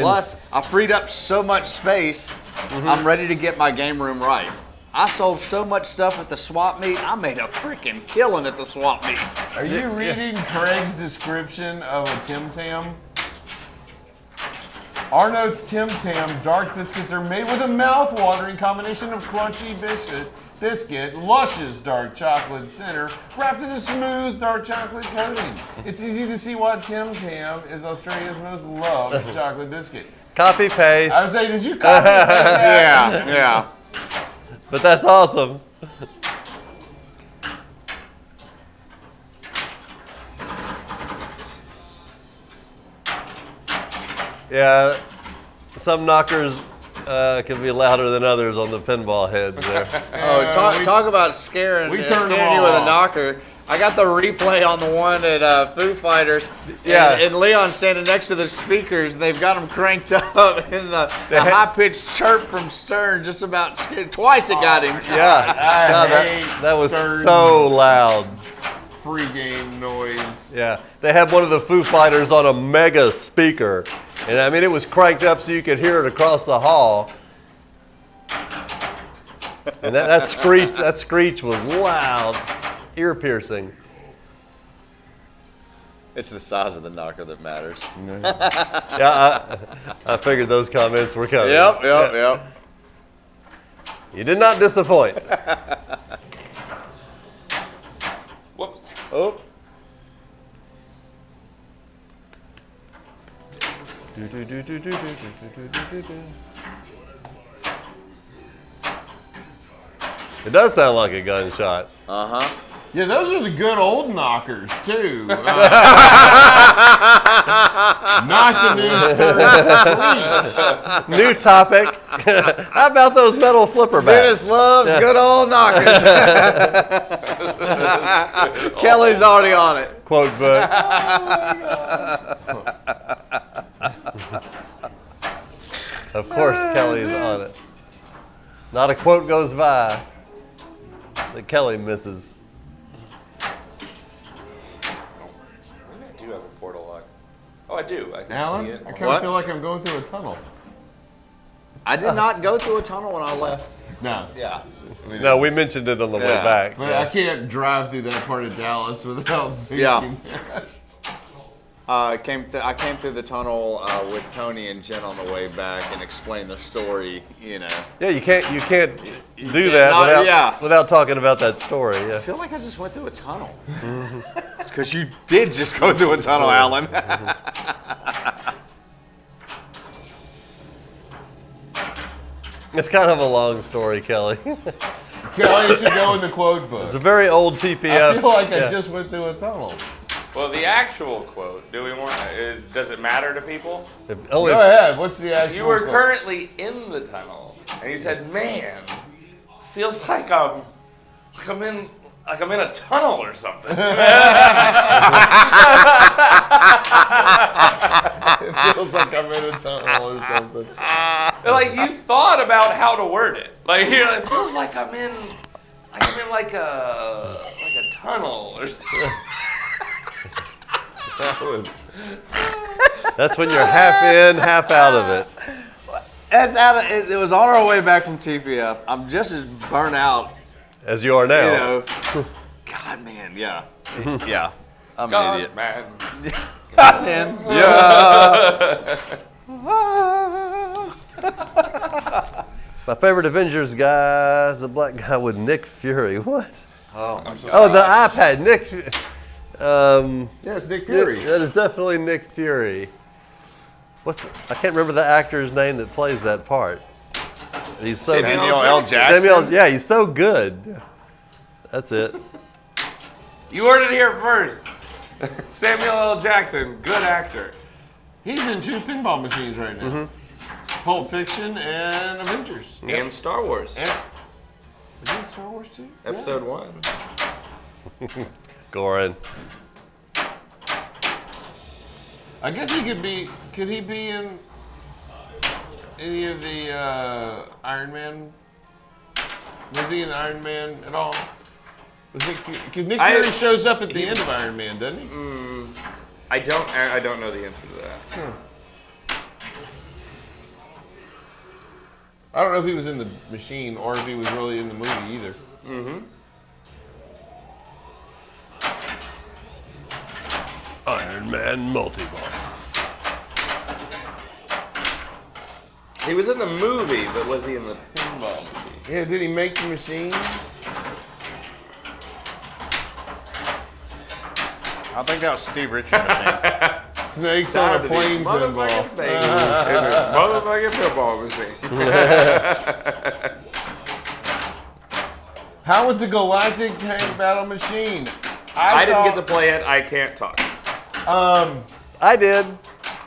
Plus, I freed up so much space, I'm ready to get my game room right. I sold so much stuff at the swap meet, I made a freaking killing at the swap meet.
Are you reading Craig's description of a Tim Tam? Arnold's Tim Tam dark biscuits are made with a mouth-watering combination of crunchy biscuit, luscious dark chocolate center, wrapped in a smooth dark chocolate coating. It's easy to see why Tim Tam is Australia's most loved chocolate biscuit.
Copy paste.
I was saying, did you copy that?
Yeah.
But that's awesome. Yeah, some knockers can be louder than others on the pinball heads there.
Talk about scaring,
turned
scaring
them
you with
all
a knocker. I got the replay on the one at Foo Fighters.
Yeah.
And Leon's standing next to the speakers, and they've got them cranked up, and the high-pitched chirp from Stern just about twice it got him.
Yeah, God, that was so loud.
Free game noise.
Yeah, they had one of the Foo Fighters on a mega speaker, and I mean it was cranked up so you could hear it across the hall. And that screech was loud, ear piercing.
It's the size of the knocker that matters.
Yeah, I figured those comments were coming.
Yep.
You did not disappoint.
Whoops.
Oh.
It does sound like a gunshot.
Uh-huh.
Yeah, those are the good old knockers, too. Not the new sturdy.
New topic. How about those metal flipper bats?
Dennis loves good old knockers. Kelly's already on it.
Quote book. Of course, Kelly's on it. Not a quote goes by that Kelly misses.
Maybe I do have a portal lock. Oh, I do. I can
Alan,
see it.
I kind of
What?
feel like I'm going through a tunnel.
I did not go through a tunnel when I left.
No.
Yeah.
No, we mentioned it on the way
Yeah.
back.
But I can't drive through that part of Dallas without thinking.
Yeah. I came through the tunnel with Tony and Jen on the way back and explained the story. You know.
Yeah, you can't do that
not-
without,
yeah.
without talking about that story.
I
Yeah.
feel like I just went through a tunnel. It's because you did just go through a tunnel, Alan.
It's kind of a long story, Kelly.
Kelly, you should go in the quote book.
It's a very old TPF.
I feel like
yeah.
I just went through a tunnel.
Well, the actual quote. Do we want? Does it matter to people?
If only,
Go ahead. What's the actual
You were
quote?
currently in the tunnel, and you said, "Man, feels like I'm in a tunnel or something."
It feels like I'm in a tunnel or something.
Like you thought about how to word it. Like here, it feels like I'm in like a tunnel or something.
that's when you're half in, half out of it.
It was on our way back from TPF. I'm just as burnt out,
As you are now.
you know. God, man, yeah. Yeah. I'm an
God,
idiot.
man.
God, man. Yeah.
My favorite Avengers guy is the black guy with Nick Fury. What?
Oh,
Oh, the iPad. Nick.
Yeah, it's Nick Fury.
That is definitely Nick Fury. I can't remember the actor's name that plays that part. He's so
Samuel L. Jackson.
Yeah, he's so good. That's it.
You heard it here first. Samuel L. Jackson, good actor.
He's in 2 pinball machines right now. Pulp Fiction and Avengers.
And Star Wars,
And, is he in Star Wars too?
Episode 1.
Goran.
I guess he could be. Could he be in any of the Iron Man? Was he in Iron Man at all? Because Nick Fury shows up at the end of Iron Man, doesn't he?
I don't know the answer to that.
I don't know if he was in the machine or if he was really in the movie either.
Iron Man Multiverse.
He was in the movie, but was he in the pinball movie?
Yeah, did he make the machine?
I think that was Steve Richards' machine.
Snakes on a plane pinball.
Motherfucking pinball machine.
How was the Galactic Tank Battle Machine?
I didn't get to play it. I can't talk.
I did.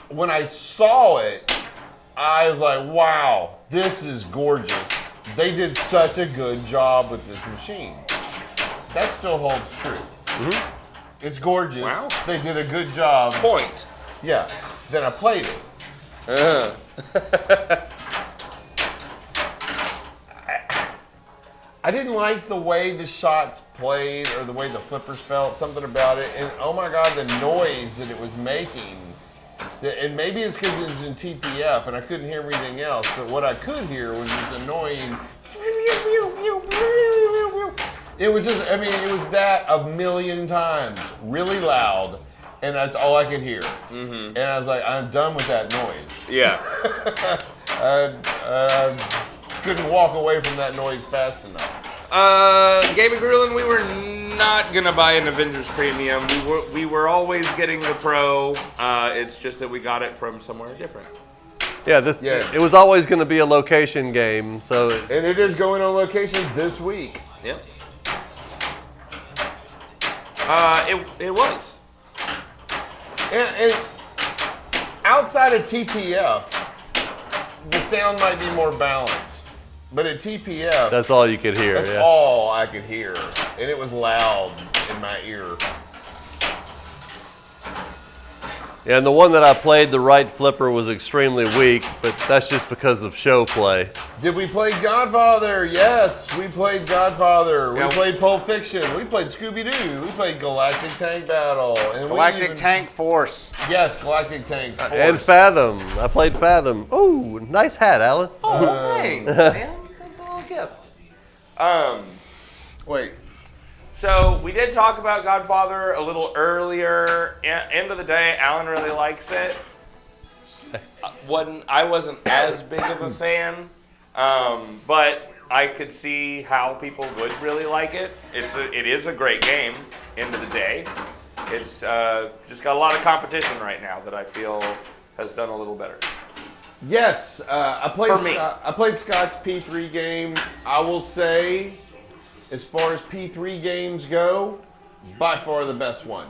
When I saw it, I was like, wow, this is gorgeous. They did such a good job with this machine. That still holds true. It's gorgeous.
Wow.
They did a good job.
Point.
Yeah. Then I played it. I didn't like the way the shots played or the way the flippers felt, something about it. And oh my God, the noise that it was making. And maybe it's because it was in TPF and I couldn't hear everything else, but what I could hear was this annoying. It was just, I mean, it was that a million times, really loud, and that's all I could hear. And I was like, I'm done with that noise.
Yeah.
I couldn't walk away from that noise fast enough.
Gaming Grillin', we were not gonna buy an Avengers Premium. We were always getting the Pro. It's just that we got it from somewhere different.
Yeah,
Yeah.
It was always going to be a location game, so
And it is going on location this week.
Yep. It was.
And outside of TPF, the sound might be more balanced. But at TPF,
That's all you could hear.
that's
Yeah.
all I could hear. And it was loud in my ear.
Yeah, and the one that I played, the right flipper was extremely weak, but that's just because of show play.
Did we play Godfather? Yes, we played Godfather.
Yeah.
We played Pulp Fiction. We played Scooby-Doo. We played Galactic Tank Battle. And
Galactic Tank Force.
Yes, Galactic Tank Force.
And Fathom. I played Fathom. Ooh, nice hat, Alan.
Oh, thanks, man. That's a little gift.
Wait.
So we did talk about Godfather a little earlier. End of the day, Alan really likes it. I wasn't as big of a fan, but I could see how people would really like it. It is a great game. End of the day, it's just got a lot of competition right now that I feel has done a little better.
Yes, I played.
For me.
I played Scott's P3 game. I will say, as far as P3 games go, by far the best one.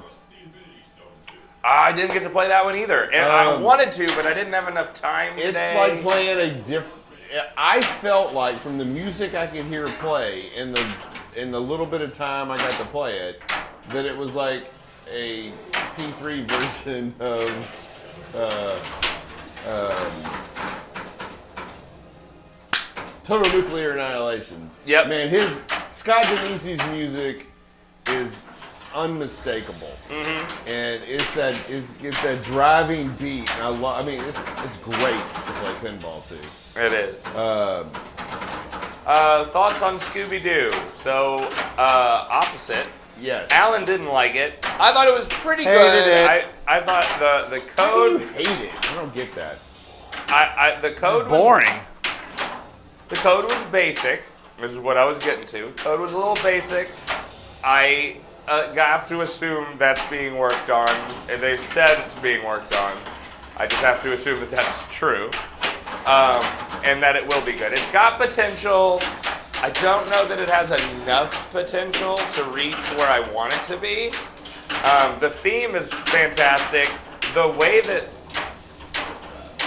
I didn't get to play that one either, and I wanted to, but I didn't have enough time
It's
today.
like playing a different. I felt like from the music I could hear play in the little bit of time I got to play it, that it was like a P3 version of Total Nuclear Annihilation.
Yep.
Man, Scott Denise's music is unmistakable, and it's that driving beat. And I mean, it's great to play pinball too.
It is. Thoughts on Scooby-Doo? So, opposite.
Yes.
Alan didn't like it. I thought it was pretty
Hated
good.
it.
I thought the
How do you
code.
hate it? I don't get that.
The code was
Boring.
The code was basic. This is what I was getting to. Code was a little basic. I have to assume that's being worked on. They said it's being worked on. I just have to assume that that's true, and that it will be good. It's got potential. I don't know that it has enough potential to reach where I want it to be. The theme is fantastic. The way that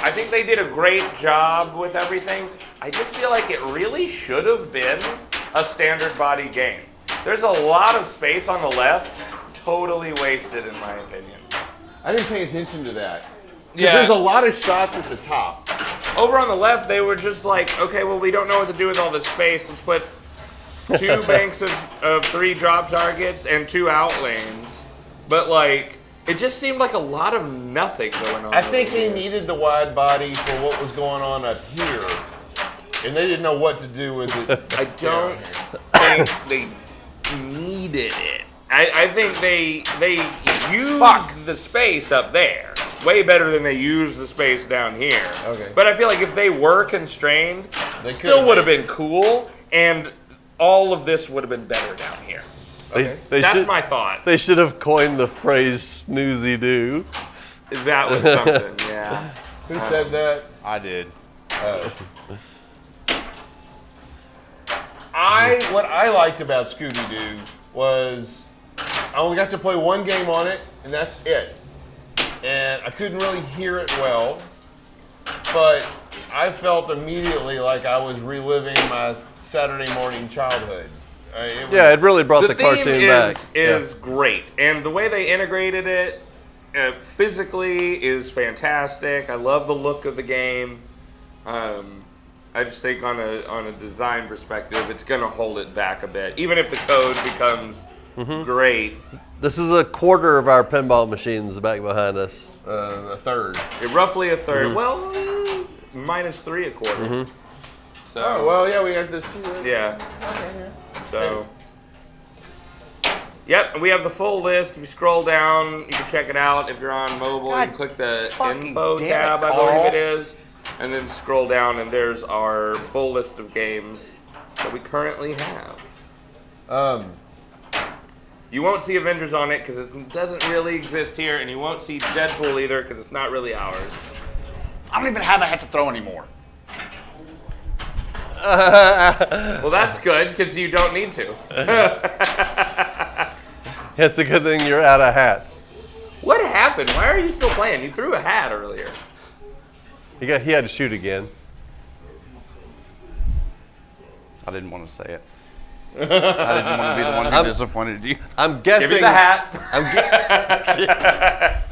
I think they did a great job with everything. I just feel like it really should have been a standard body game. There's a lot of space on the left, totally wasted in my opinion.
I didn't pay attention to that. 'Cause
Yeah.
There's a lot of shots at the top.
Over on the left, they were just like, okay, well, we don't know what to do with all this space. Let's put 2 banks of 3 drop targets and 2 out lanes. But like, it just seemed like a lot of nothing going on.
I think
over
they
here.
needed the wide body for what was going on up here, and they didn't know what to do with it.
I don't think they needed it. I think they used the space up there way better than they used the space down here.
Okay.
But I feel like if they were constrained,
They
still
could've
would have
made
been cool, and all of this would have been better down here. That's my thought.
They should have coined the phrase snoozy doo.
That was something, yeah.
Who said that?
I did.
What I liked about Scooby-Doo was I only got to play one game on it, and that's it. And I couldn't really hear it well, but I felt immediately like I was reliving my Saturday morning childhood.
It really brought the,
The
cartoon
theme
back.
is great, and the way they integrated it physically is fantastic. I love the look of the game. I just think on a design perspective, it's going to hold it back a bit, even if the code becomes great.
This is a quarter of our pinball machines back behind us.
A third.
Roughly a third. Well, minus 3 a quarter. So,
Oh, well, yeah, we got this too. Right?
yeah. So, yep, we have the full list. If you scroll down, you can check it out. If you're on mobile, you can click the info tab, I believe it is, and then scroll down, and there's our full list of games that we currently have. You won't see Avengers on it because it doesn't really exist here, and you won't see Deadpool either because it's not really ours.
I don't even have a hat to throw anymore.
Well, that's good because you don't need to.
It's a good thing you're out of hats.
What happened? Why are you still playing? You threw a hat earlier.
He had to shoot again.
I didn't want to say it. I didn't want to be the one who disappointed you.
I'm guessing.
Give me the hat.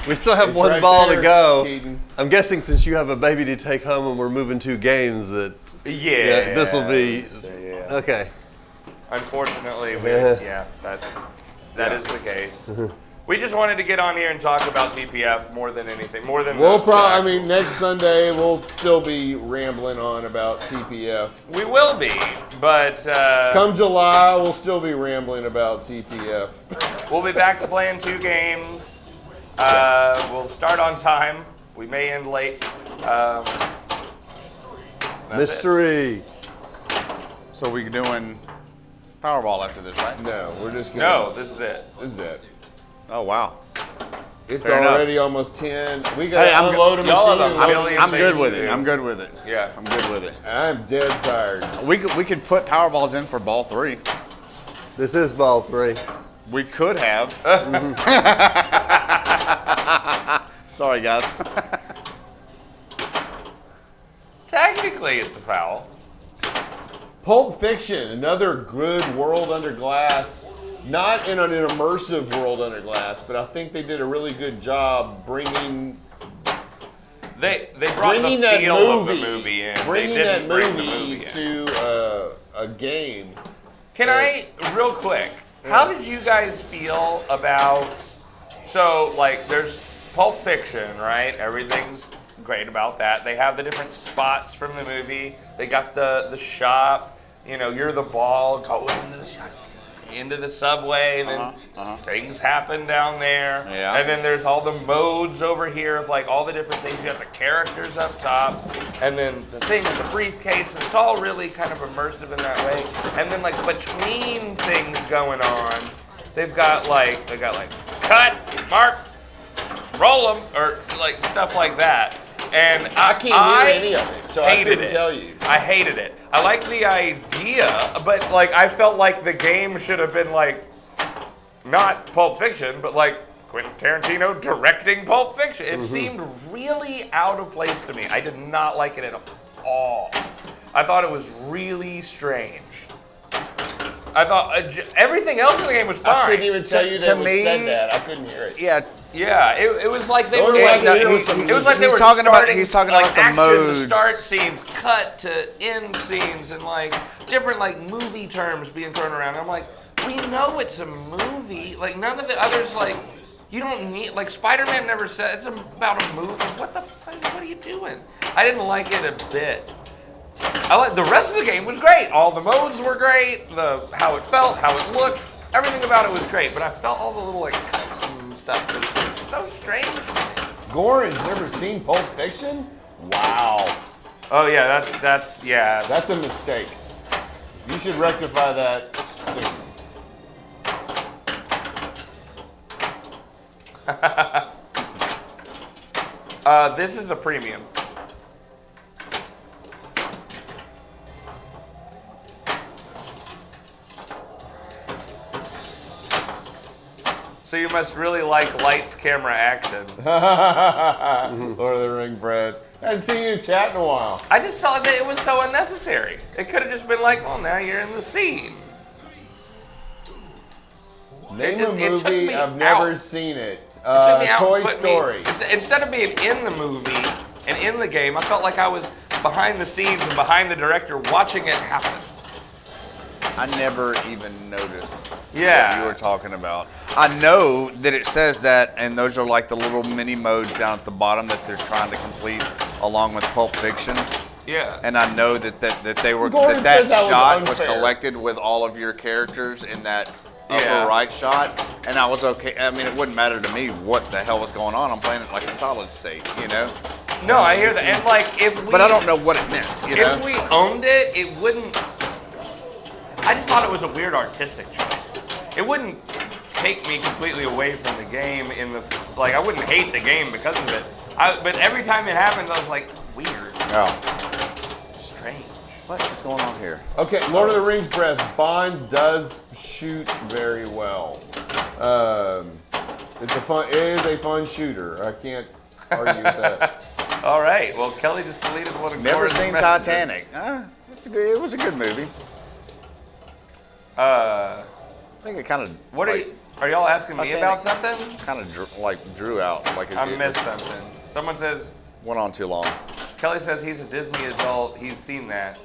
We still have
It's
one
right
ball
there,
to go.
Keaton.
I'm guessing since you have a baby to take home and we're moving 2 games that
Yeah.
this will be
Yeah.
okay.
Unfortunately,
Yeah.
that is the case. We just wanted to get on here and talk about TPF more than anything, more than
next Sunday we'll still be rambling on about TPF.
we will be, but
Come July, we'll still be rambling about TPF.
we'll be back to playing 2 games. We'll start on time. We may end late. That's
Mystery.
So we doing Powerball after this, right?
No, we're just
it.
gonna.
No, this is it.
This is it.
Oh wow.
It's
Fair enough.
already almost 10. We got
Hey,
to
I'm
unload a
y'all are
machine.
the million
I'm good
things
with
to
it.
do.
I'm good with it.
Yeah.
I'm good with it.
I'm dead tired.
We could put Powerballs in for ball 3.
This is ball 3.
We could have. Sorry, guys.
Technically, it's a foul.
Pulp Fiction, another good World Under Glass. Not in an immersive World Under Glass, but I think they did a really good job bringing
They brought the
that
feel of the
movie,
movie in.
bringing
They
that
didn't bring the
movie
in.
to a game.
Can I, real quick, how did you guys feel about, so like there's Pulp Fiction, right? Everything's great about that. They have the different spots from the movie. They got the shop, you know, you're the ball, go into the shop, into the subway, and then things happen down there.
Yeah.
And then there's all the modes over here of like all the different things. You got the characters up top, and then the thing with the briefcase, and it's all really kind of immersive in that way. And then like between things going on, they got like cut, mark, roll them, or like stuff like that. And
I can't hear any of it, so I
hated
couldn't tell you.
I hated it. I like the idea, but like I felt like the game should have been like not Pulp Fiction, but like Quentin Tarantino directing Pulp Fiction. It seemed really out of place to me. I did not like it at all. I thought it was really strange. I thought everything else in the game was fine.
I couldn't even tell you
To
that was
me-
said that. I couldn't hear it.
Yeah.
Yeah, it was like they were
Yeah,
like
no,
it was like they
he's
were
talking about-
starting,
he's talking
like
about the
action
modes.
to start scenes, cut to end scenes, and like different like movie terms being thrown around. I'm like, we know it's a movie. Like none of the others like you don't need like Spider-Man never said it's about a movie. What the fuck? What are you doing? I didn't like it a bit. I like the rest of the game was great. All the modes were great. How it felt, how it looked, everything about it was great. But I felt all the little like cuts and stuff. It was so strange.
Goran's never seen Pulp Fiction? Wow.
Oh yeah, that's yeah.
That's a mistake. You should rectify that soon.
This is the premium. So you must really like lights, camera, action.
Lord of the Ring, Brad. I hadn't seen you in chat in a while.
I just felt that it was so unnecessary. It could have just been like, well, now you're in the scene.
Name
just-
a
it took
movie,
me
I've never
out.
seen it.
It took me out and
Toy
put me-
Story.
instead of being in the movie and in the game, I felt like I was behind the scenes and behind the director watching it happen.
I never even noticed
Yeah.
what you were talking about. I know that it says that, and those are like the little mini modes down at the bottom that they're trying to complete along with Pulp Fiction.
Yeah.
And I know that they were
Gordon
that
says that was
shot was
unfair.
collected with all of your characters in that
Yeah.
upper right shot, and I was okay. I mean, it wouldn't matter to me what the hell was going on. I'm playing it like a solid state, you know.
No, I hear that. And like, if we,
But I don't know what it meant, you know.
if we owned it, it wouldn't. I just thought it was a weird artistic choice. It wouldn't take me completely away from the game. I wouldn't hate the game because of it. But every time it happens, I was like, weird,
Oh,
strange.
what is going on here?
Okay, Lord of the Rings, Brad. Bond does shoot very well. It is a fun shooter. I can't argue with that.
All right. Well, Kelly just deleted one of
Never
Gordon's
seen
messages.
Titanic. It was a good movie. I think it kind of.
What are y'all asking me about
Titanic.
something?
Kind of drew out like it
I
did.
missed something. Someone says,
Went on too long.
Kelly says he's a Disney adult. He's seen that.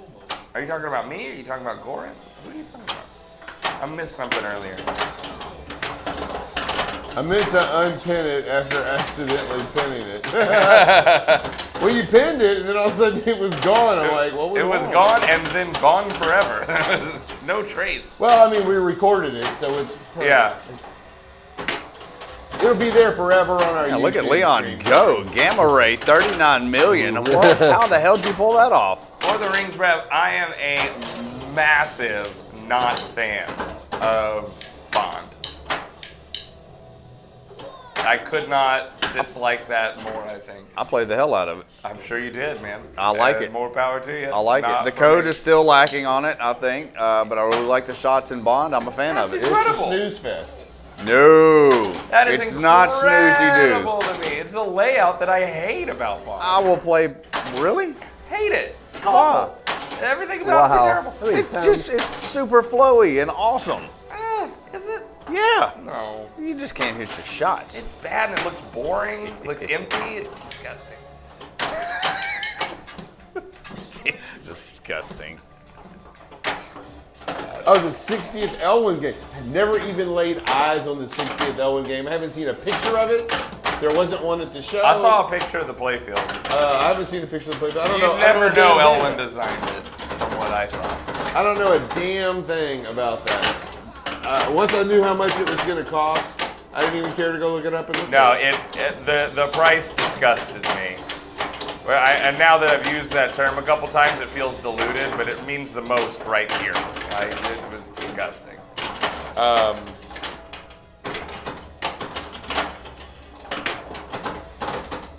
Are you talking about me? Or are you talking about Goran? What are you talking about? I missed something earlier.
I meant to unpin it after accidentally pinning it. Well, you pinned it, and then all of a sudden it was gone. I'm like, what was
It was
wrong?
gone and then gone forever. No trace.
Well, I mean, we recorded it, so it's
Yeah.
It'll be there forever on our.
Yeah, look at
YouTube
Leon
stream.
go. Gamma Ray, 39 million. What? How the hell did you pull that off?
For the Rings rep, I am a massive not fan of Bond. I could not dislike that more, I think.
I played the hell out of it.
I'm sure you did, man.
I like
And
it.
More power to you.
I like
Not
it. The
for
code
me.
is still lacking on it, I think, but I really like the shots in Bond. I'm a fan
That's
of it.
It's a
Incredible.
snooze fest.
No,
That is
it's not snoozy,
incredible to me. It's the layout that I hate about Bond.
I will play. Really?
Hate it. It's
Wow.
awful. Everything about it's terrible.
It's super flowy and awesome.
Is it?
Yeah.
No.
You just can't hit your shots.
It's bad and it looks boring. It looks empty. It's disgusting.
It's disgusting.
Oh, the 60th Elwyn game. I never even laid eyes on the 60th Elwyn game. I haven't seen a picture of it. There wasn't one at the show.
I saw a picture of the playfield.
I haven't seen a picture of the playfield. I don't
You
know.
never know Elwyn designed it, from what I saw.
I don't know a damn thing about that. Once I knew how much it was going to cost, I didn't even care to go look it up and look
No,
at
the price disgusted me. Well, and now that I've used that term a couple times, it feels diluted, but it means the most right here. It was disgusting.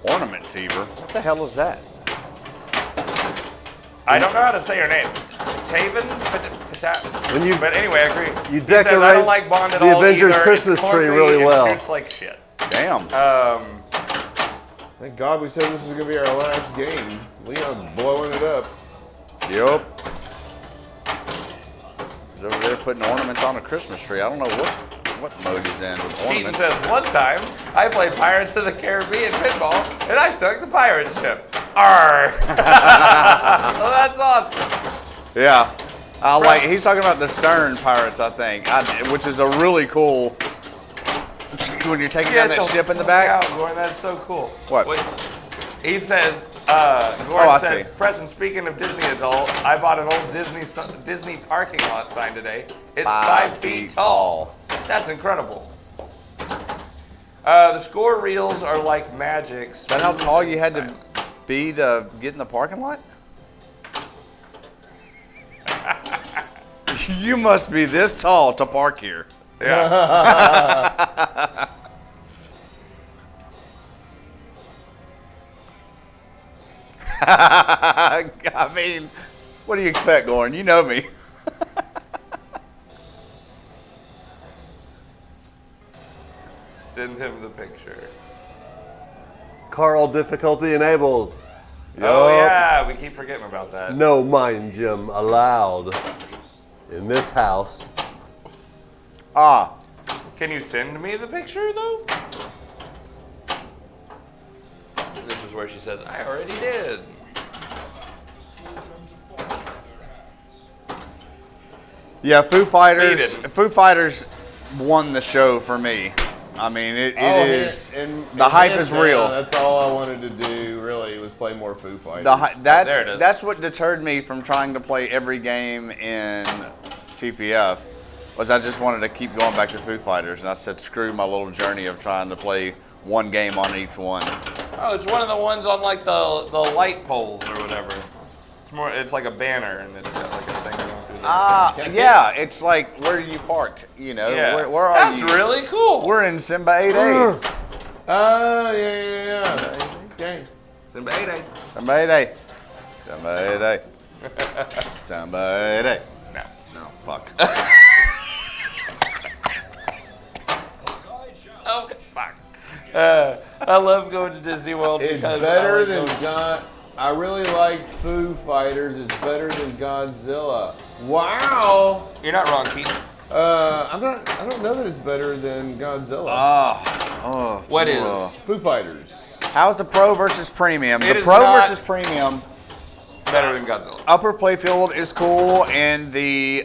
Ornament fever. What the hell is that?
I don't know how to say her name. Taven?
When you-
But anyway, I agree.
You
He says, I
decorate
don't like Bond at
the
all
Avengers
either.
Christmas
It's
tree
clunky,
really well.
It shoots like shit.
Damn.
Thank God we said this was going to be our last game. Leon's blowing it up.
Yup. He's over there putting ornaments on a Christmas tree. I don't know what mode he's in with
Keaton
ornaments.
says, one time, I played Pirates of the Caribbean pinball, and I sunk the pirate ship. Arr! Well, that's awesome.
Yeah. He's talking about the Stern Pirates, I think, which is a really cool. When you're taking down that ship in the back.
Out, Gordon, that's so cool.
What?
He says, Gordon
I
says,
see.
Preston, speaking of Disney adult, I bought an old Disney parking lot sign today. It's 5 feet tall. That's incredible. The score reels are like magic.
Is that how tall you had to be to get in the parking lot? You must be this tall to park here.
Yeah.
I mean, what do you expect, Gordon? You know me.
Send him the picture.
Carl difficulty enabled.
Oh,
Yup.
yeah. We keep forgetting about that.
No mind gym allowed in this house.
Ah,
Can you send me the picture, though? This is where she says, I already did.
yeah. Foo Fighters.
Beat it.
Foo Fighters won the show for me. I mean, it is. The hype is real.
That's all I wanted to do, really, was play more Foo Fighters.
There it is.
That's what deterred me from trying to play every game in TPF. Was I just wanted to keep going back to Foo Fighters, and I said, screw my little journey of trying to play one game on each one.
Oh, it's one of the ones on like the light poles or whatever. It's like a banner and it's got like a thing going through there.
Yeah, it's like where you parked. You know,
Yeah.
where are
That's
you?
really cool.
We're in Simba 8A.
Oh, yeah. Okay.
Simba 8A.
Simba 8A. Simba 8A. Simba 8A.
No.
Fuck.
I love going to Disney World
It's
because
better than God. I really like Foo Fighters. It's better than Godzilla. Wow.
You're not wrong, Keith.
I don't know that it's better than Godzilla.
What is?
Foo Fighters.
How's the Pro versus Premium?
It
The
is
Pro
not-
versus Premium.
Better than Godzilla.
Upper playfield is cool, and the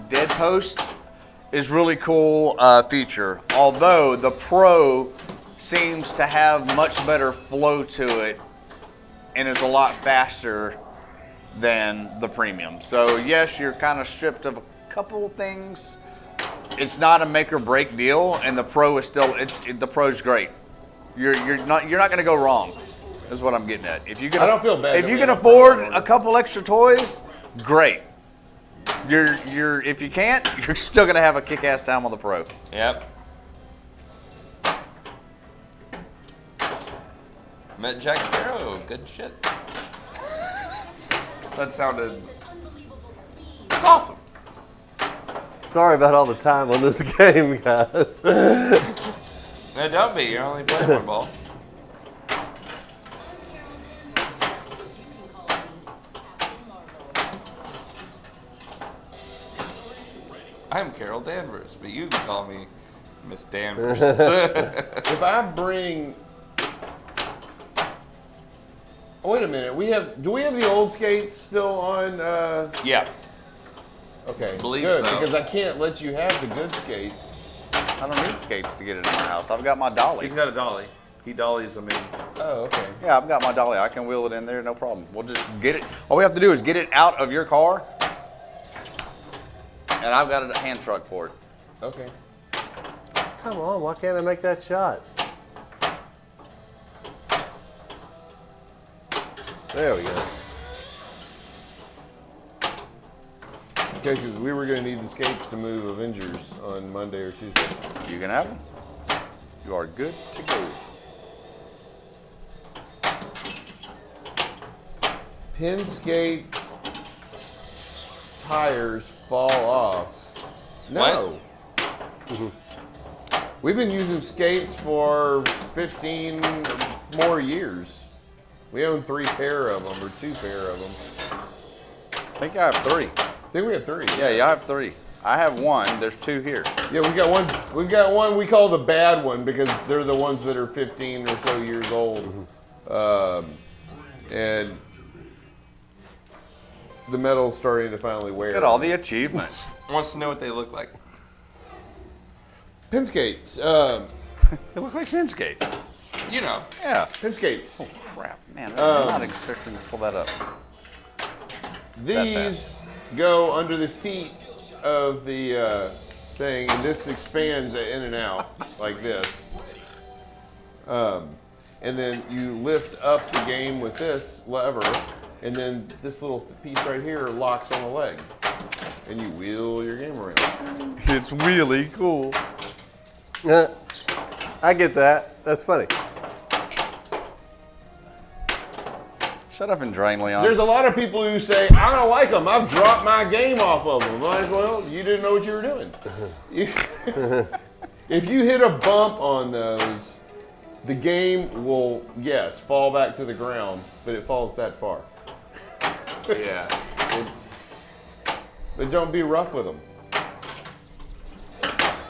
dead post is really cool feature. Although the Pro seems to have much better flow to it, and is a lot faster than the Premium. So yes, you're kind of stripped of a couple things. It's not a make or break deal, and the Pro is still the Pro's great. You're not going to go wrong. Is what I'm getting at. If you can,
I don't feel bad
If
that
you
we
can
have
afford
Pro.
a couple extra toys, great. If you can't, you're still gonna have a kick-ass time on the Pro.
Yep. Met Jack Sparrow. Good shit. That sounded awesome.
Sorry about all the time on this game, guys.
No, don't be. You're only playing one ball. I'm Carol Danvers, but you can call me Miss Danvers.
If I bring, oh, wait a minute. Do we have the old skates still on?
Yeah.
Okay,
Believe
good,
so.
because I can't let you have the good skates.
I don't need skates to get it in my house. I've got my dolly.
He's got a dolly. He dollies them in.
Oh, okay.
Yeah, I've got my dolly. I can wheel it in there, no problem. We'll just get it. All we have to do is get it out of your car, and I've got a hand truck for it.
Okay.
Come on, why can't I make that shot? There we go.
Okay, because we were going to need the skates to move Avengers on Monday or Tuesday.
You can have them. You are good to go.
Pin skates tires fall off. No. We've been using skates for 15 more years. We own 3 pair of them, or 2 pair of them.
I think I have 3.
I think we have 3.
Yeah, I have 3. I have 1. There's 2 here.
Yeah, we got one. We've got one we call the bad one because they're the ones that are 15 or so years old, and the metal's starting to finally wear.
Look at all the achievements.
Wants to know what they look like.
Pin skates.
They look like pin skates.
You know.
Yeah.
Pin skates.
Oh crap, man! I'm not expecting to pull that up.
These go under the feet of the thing, and this expands in and out like this. And then you lift up the game with this lever, and then this little piece right here locks on the leg, and you wheel your game around.
It's really cool.
I get that. That's funny.
Shut up and drain, Leon.
There's a lot of people who say, I don't like them. I've dropped my game off of them. Well, you didn't know what you were doing. If you hit a bump on those, the game will, yes, fall back to the ground, but it falls that far.
Yeah.
But don't be rough with them.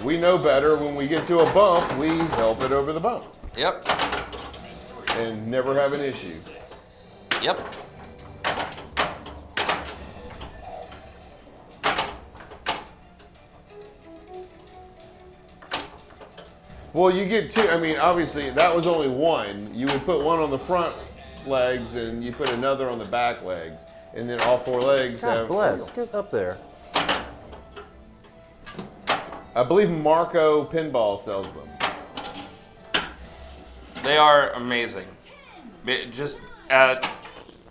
We know better. When we get to a bump, we help it over the bump
Yep.
and never have an issue.
Yep.
Well, you get 2. I mean, obviously, that was only one. You would put one on the front legs, and you put another on the back legs. And then all 4 legs
God
have...
bless. Get up there.
I believe Marco Pinball sells them.
They are amazing. Just at,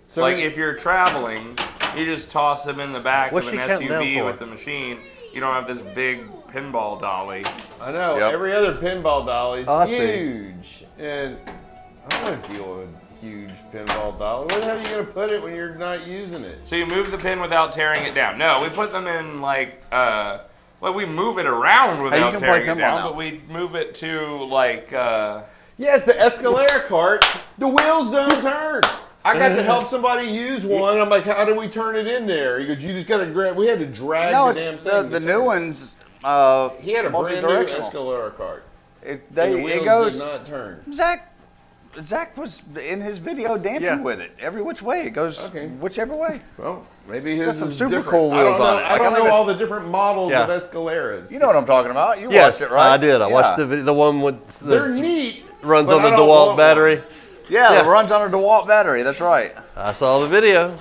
So
like, if you're traveling, you just toss them in the back
What's
of an
she counting down
SUV
for?
with the machine. You don't have this big pinball dolly.
I know,
Yep.
every other pinball dolly is
Oh, I see.
huge. And I don't want to deal with a huge pinball dolly. Where the hell are you going to put it when you're not using it?
So you move the pin without tearing it down. No, we put them in like Well, we move it around without
can play
tearing it
pinball
down,
now.
but we move it to like.
Yes, the Escalera cart. The wheels don't turn. I got to help somebody use one. I'm like, how do we turn it in there? He goes, you just got to grab. We had to drag
No,
the damn
it's
thing.
the
to
new
turn.
ones.
He had a brand new
multi-directional.
Escalera cart.
It
The wheels
goes.
did not turn.
Zach was in his video dancing with it every which way. It goes whichever way.
Well, maybe
got
his
some
is
super
different.
cool wheels on it.
I don't know all the different models
Yeah.
of Escaleras.
You know what I'm talking about. You
Yes,
watched it, right?
I did. I
Yeah.
watched the video, the one with
They're
the
neat.
runs
but
on the
I don't
DeWalt
want
battery.
one.
Yeah, it runs on a DeWalt battery. That's right.
I saw the video.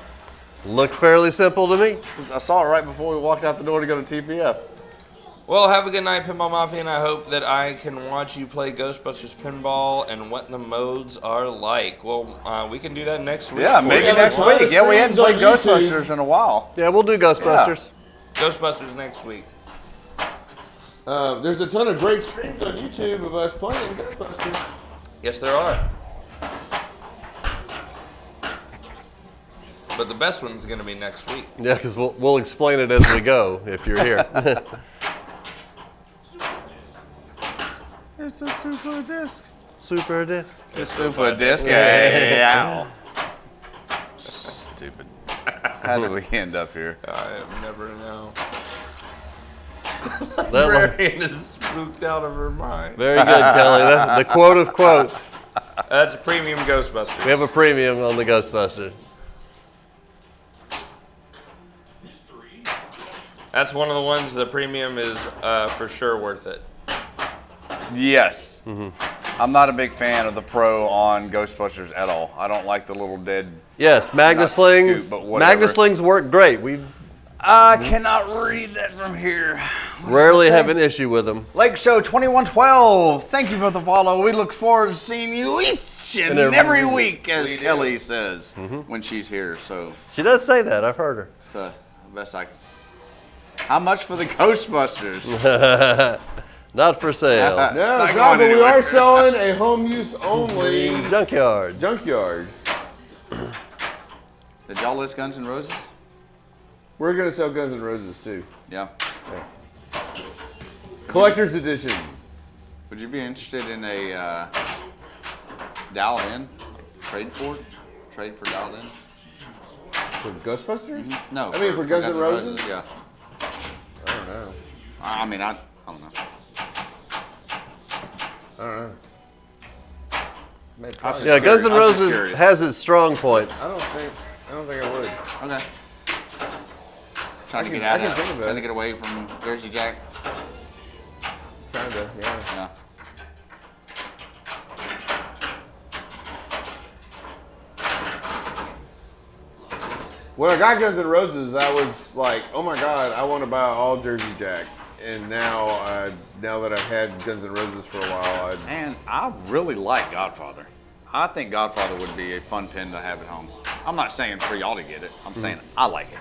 Looked fairly simple to me.
I saw it right before we walked out the door to go to TPF.
Well, have a good night, Pinball Mafia, and I hope that I can watch you play Ghostbusters Pinball and what the modes are like. Well, we can do that next week.
Yeah,
for
maybe
you.
next
a ton
week.
of
Yeah, we hadn't
streams
played
on YouTube.
Ghostbusters in a while.
Yeah, we'll do Ghostbusters.
Ghostbusters next week.
There's a ton of great streams on YouTube of us playing Ghostbusters.
Yes, there are. But the best one's going to be next week.
Yeah, because we'll explain it as we go if you're here.
It's a super disc.
Super disc.
It's super disc. Yeah. Stupid. How did we end up here?
I never know.
That one-
Marion is spooked out of her mind.
Very good, Kelly. That's the quote of quotes.
That's a premium Ghostbusters.
We have a premium on the Ghostbusters.
That's one of the ones, the premium is for sure worth it.
Yes. I'm not a big fan of the Pro on Ghostbusters at all. I don't like the little dead.
Yes, Magnus
Not scoop,
Slings.
but whatever.
Magnus Slings work great. We
I cannot read that from here. What
rarely
does that
have
say?
an issue with them.
Lake Show 2112. Thank you for the follow. We look forward to seeing you each and every week, as
We do.
Kelly says when she's here. So
She does say that. I've heard her.
it's the best I can. How much for the Ghostbusters?
Not for sale.
No,
Not
it's
going
not, but we
anywhere.
are selling a home use only
Junkyard.
junkyard.
Did y'all list Guns N' Roses?
We're gonna sell Guns N' Roses too.
Yeah.
Collector's edition.
Would you be interested in a dialed in trade for it? Trade for dialed in?
For Ghostbusters?
No.
I mean, for Guns N' Roses?
Yeah.
I don't know.
I mean, I don't know.
I don't know. Maybe
I was
Yeah,
just
Guns N'
curious. I'm just
Roses
curious.
has its strong points.
I don't think I would.
Okay. Trying to
can-
get out
I can
of,
think about
trying to
it.
get away from Jersey Jack.
Kinda, yeah.
Yeah.
When I got Guns N' Roses, I was like, oh my god, I want to buy all Jersey Jack. And now, now that I've had Guns N' Roses for a while,
And I really like Godfather. I think Godfather would be a fun pin to have at home. I'm not saying for y'all to get it. I'm saying I like it.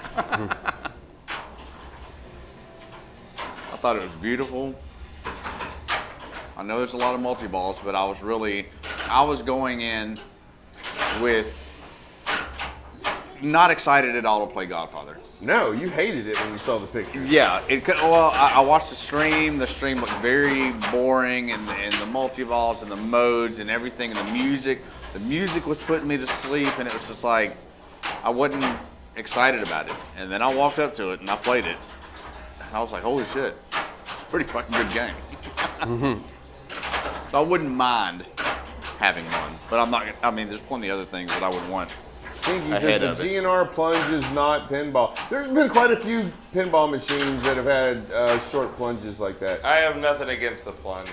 I thought it was beautiful. I know there's a lot of multi-balls, but I was going in with not excited at all to play Godfather.
no, you hated it when you saw the pictures.
Yeah, I watched the stream. The stream looked very boring, and the multi-balls and the modes and everything, and the music. The music was putting me to sleep, and it was just like, I wasn't excited about it. And then I walked up to it, and I played it. And I was like, holy shit, it's a pretty fucking good game. So I wouldn't mind having one, but I'm not, I mean, there's plenty of other things that I would want.
Stinky
Ahead
says
of
the
it.
GNR plunge is not pinball. There's been quite a few pinball machines that have had short plunges like that.
I have nothing against the plunge.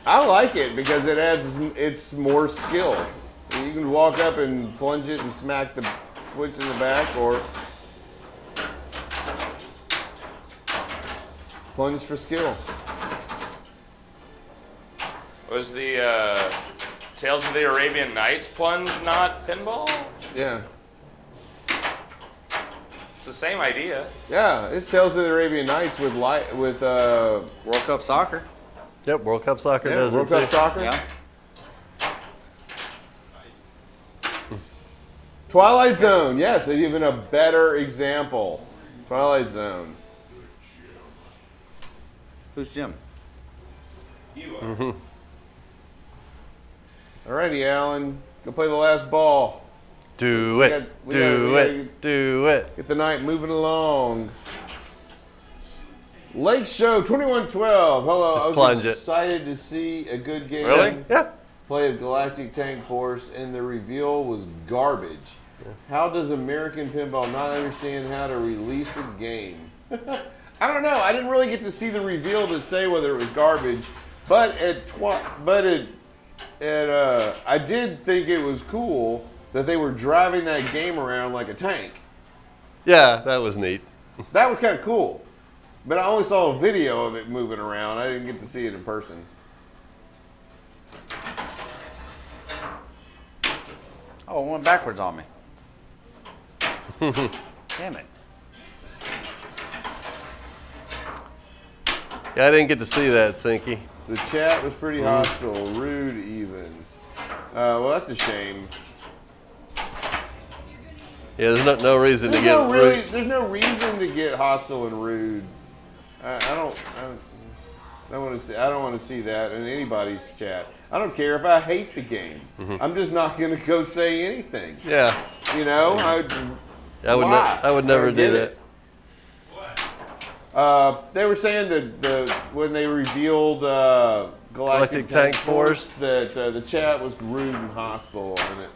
I like it because it's more skill. You can walk up and plunge it and smack the switch in the back, or plunge for skill.
Was the Tales of the Arabian Nights plunge not pinball?
Yeah.
It's the same idea.
Yeah, it's Tales of the Arabian Nights with
World Cup Soccer.
Yep, World Cup Soccer
yeah,
does
World
it
Cup
too.
Soccer.
Yeah.
Twilight Zone, yes, even a better example. Twilight Zone.
Who's Jim?
You are.
Alrighty, Alan. Go play the last ball.
Do it. Do it. Do it.
Get the night moving along. Lake Show 2112. Hello.
Just
I was
plunge it.
excited to see a good game.
Really? Yeah.
Play of Galactic Tank Force, and the reveal was garbage. How does American Pinball not understand how to release a game? I don't know. I didn't really get to see the reveal to say whether it was garbage, but I did think it was cool that they were driving that game around like a tank.
Yeah, that was neat.
That was kind of cool. But I only saw a video of it moving around. I didn't get to see it in person.
Oh, it went backwards on me. Damn it.
Yeah, I didn't get to see that, Sinky.
The chat was pretty hostile, rude even. Well, that's a shame.
Yeah, there's no reason to get rude.
There's no reason to get hostile and rude. I don't want to see that in anybody's chat. I don't care if I hate the game. I'm just not going to go say anything.
Yeah.
You know,
I would never do that.
They were saying that when they revealed Galactic Tank Force, that the chat was rude and hostile on it.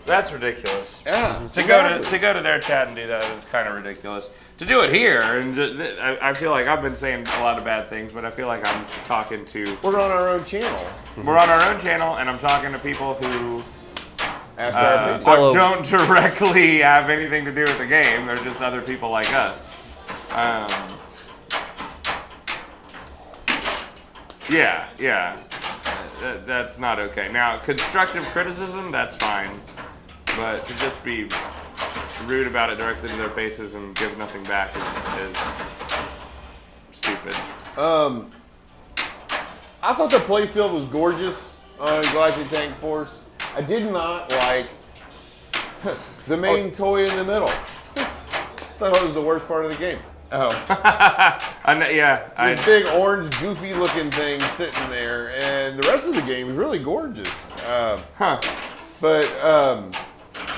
That's ridiculous.
Yeah.
To go to their chat and do that is kind of ridiculous. To do it here, and I feel like I've been saying a lot of bad things, but I feel like I'm talking to.
We're on our own channel.
We're on our own channel, and I'm talking to people who
After
don't directly have anything to do with the game. They're just other people like us. Yeah. That's not okay. Now, constructive criticism, that's fine. But to just be rude about it directly to their faces and give nothing back is stupid.
I thought the playfield was gorgeous on Galactic Tank Force. I did not like the main toy in the middle. I thought it was the worst part of the game.
Oh.
This big orange goofy looking thing sitting there, and the rest of the game is really gorgeous.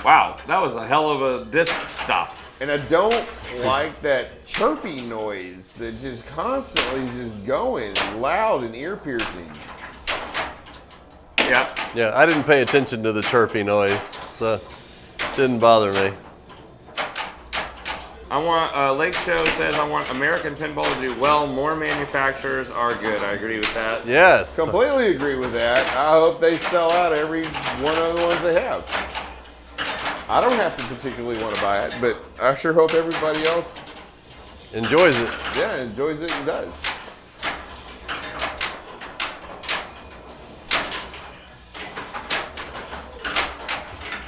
Wow, that was a hell of a disc stop.
And I don't like that chirpy noise that just constantly is just going, loud and ear piercing.
Yep.
Yeah, I didn't pay attention to the chirpy noise, so it didn't bother me.
I want, Lake Show says, I want American Pinball to do well. More manufacturers are good. I agree with that.
Yes.
Completely agree with that. I hope they sell out every one of the ones they have. I don't have to particularly want to buy it, but I sure hope everybody else
enjoys it.
Yeah, enjoys it and does.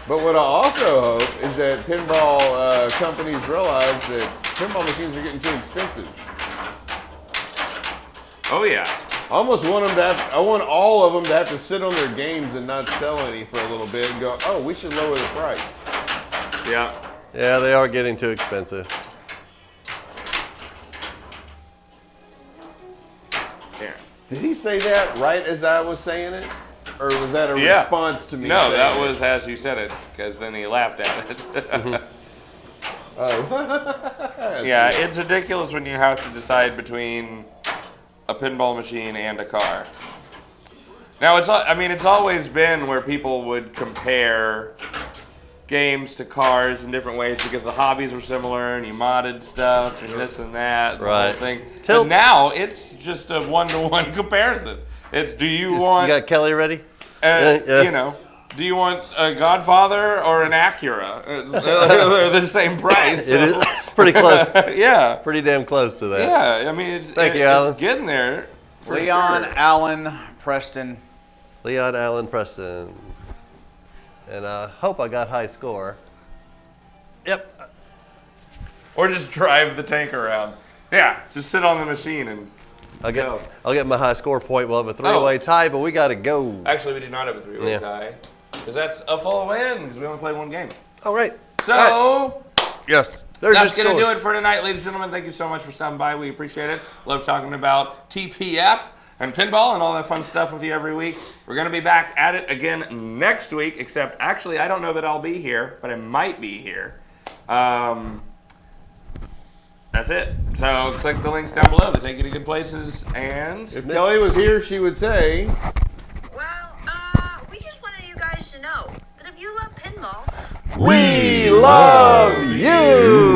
But what I also hope is that pinball companies realize that pinball machines are getting too expensive.
Oh yeah.
I want all of them to have to sit on their games and not sell any for a little bit and go, oh, we should lower the price.
Yeah.
Yeah, they are getting too expensive.
Yeah. Did he say that right as I was saying it? Or was that a response to me?
No, that was as you said it, because then he laughed at it.
Oh.
Yeah, it's ridiculous when you have to decide between a pinball machine and a car. Now, it's always been where people would compare games to cars in different ways because the hobbies were similar and you modded stuff and this and that, the whole thing. But now it's just a one-to-one comparison. It's
You got Kelly ready?
You know, do you want a Godfather or an Acura? They're the same price. So.
It's pretty close.
Yeah.
Pretty damn close to that.
Yeah, I mean,
Thank you, Alan.
It's getting there.
Leon,
sure.
Allen, Preston.
Leon, Allen, Preston. And I hope I got high score. Yep.
Or just drive the tank around. Yeah, just sit on the machine and
I'll
go.
get my high score point. We'll have a three-way tie, but we got to go.
Actually, we do not have a three-way tie. Because that's a full win, because we only played one game.
All right.
So,
Yes.
That's going to do it for tonight, ladies and gentlemen. Thank you so much for stopping by. We appreciate it. Love talking about TPF and pinball and all that fun stuff with you every week. We're going to be back at it again next week, except actually I don't know that I'll be here, but I might be here. That's it. So click the links down below. They take you to good places. And
if Kelly was here, she would say,
well, we just wanted you guys to know that if you love pinball,
we love you.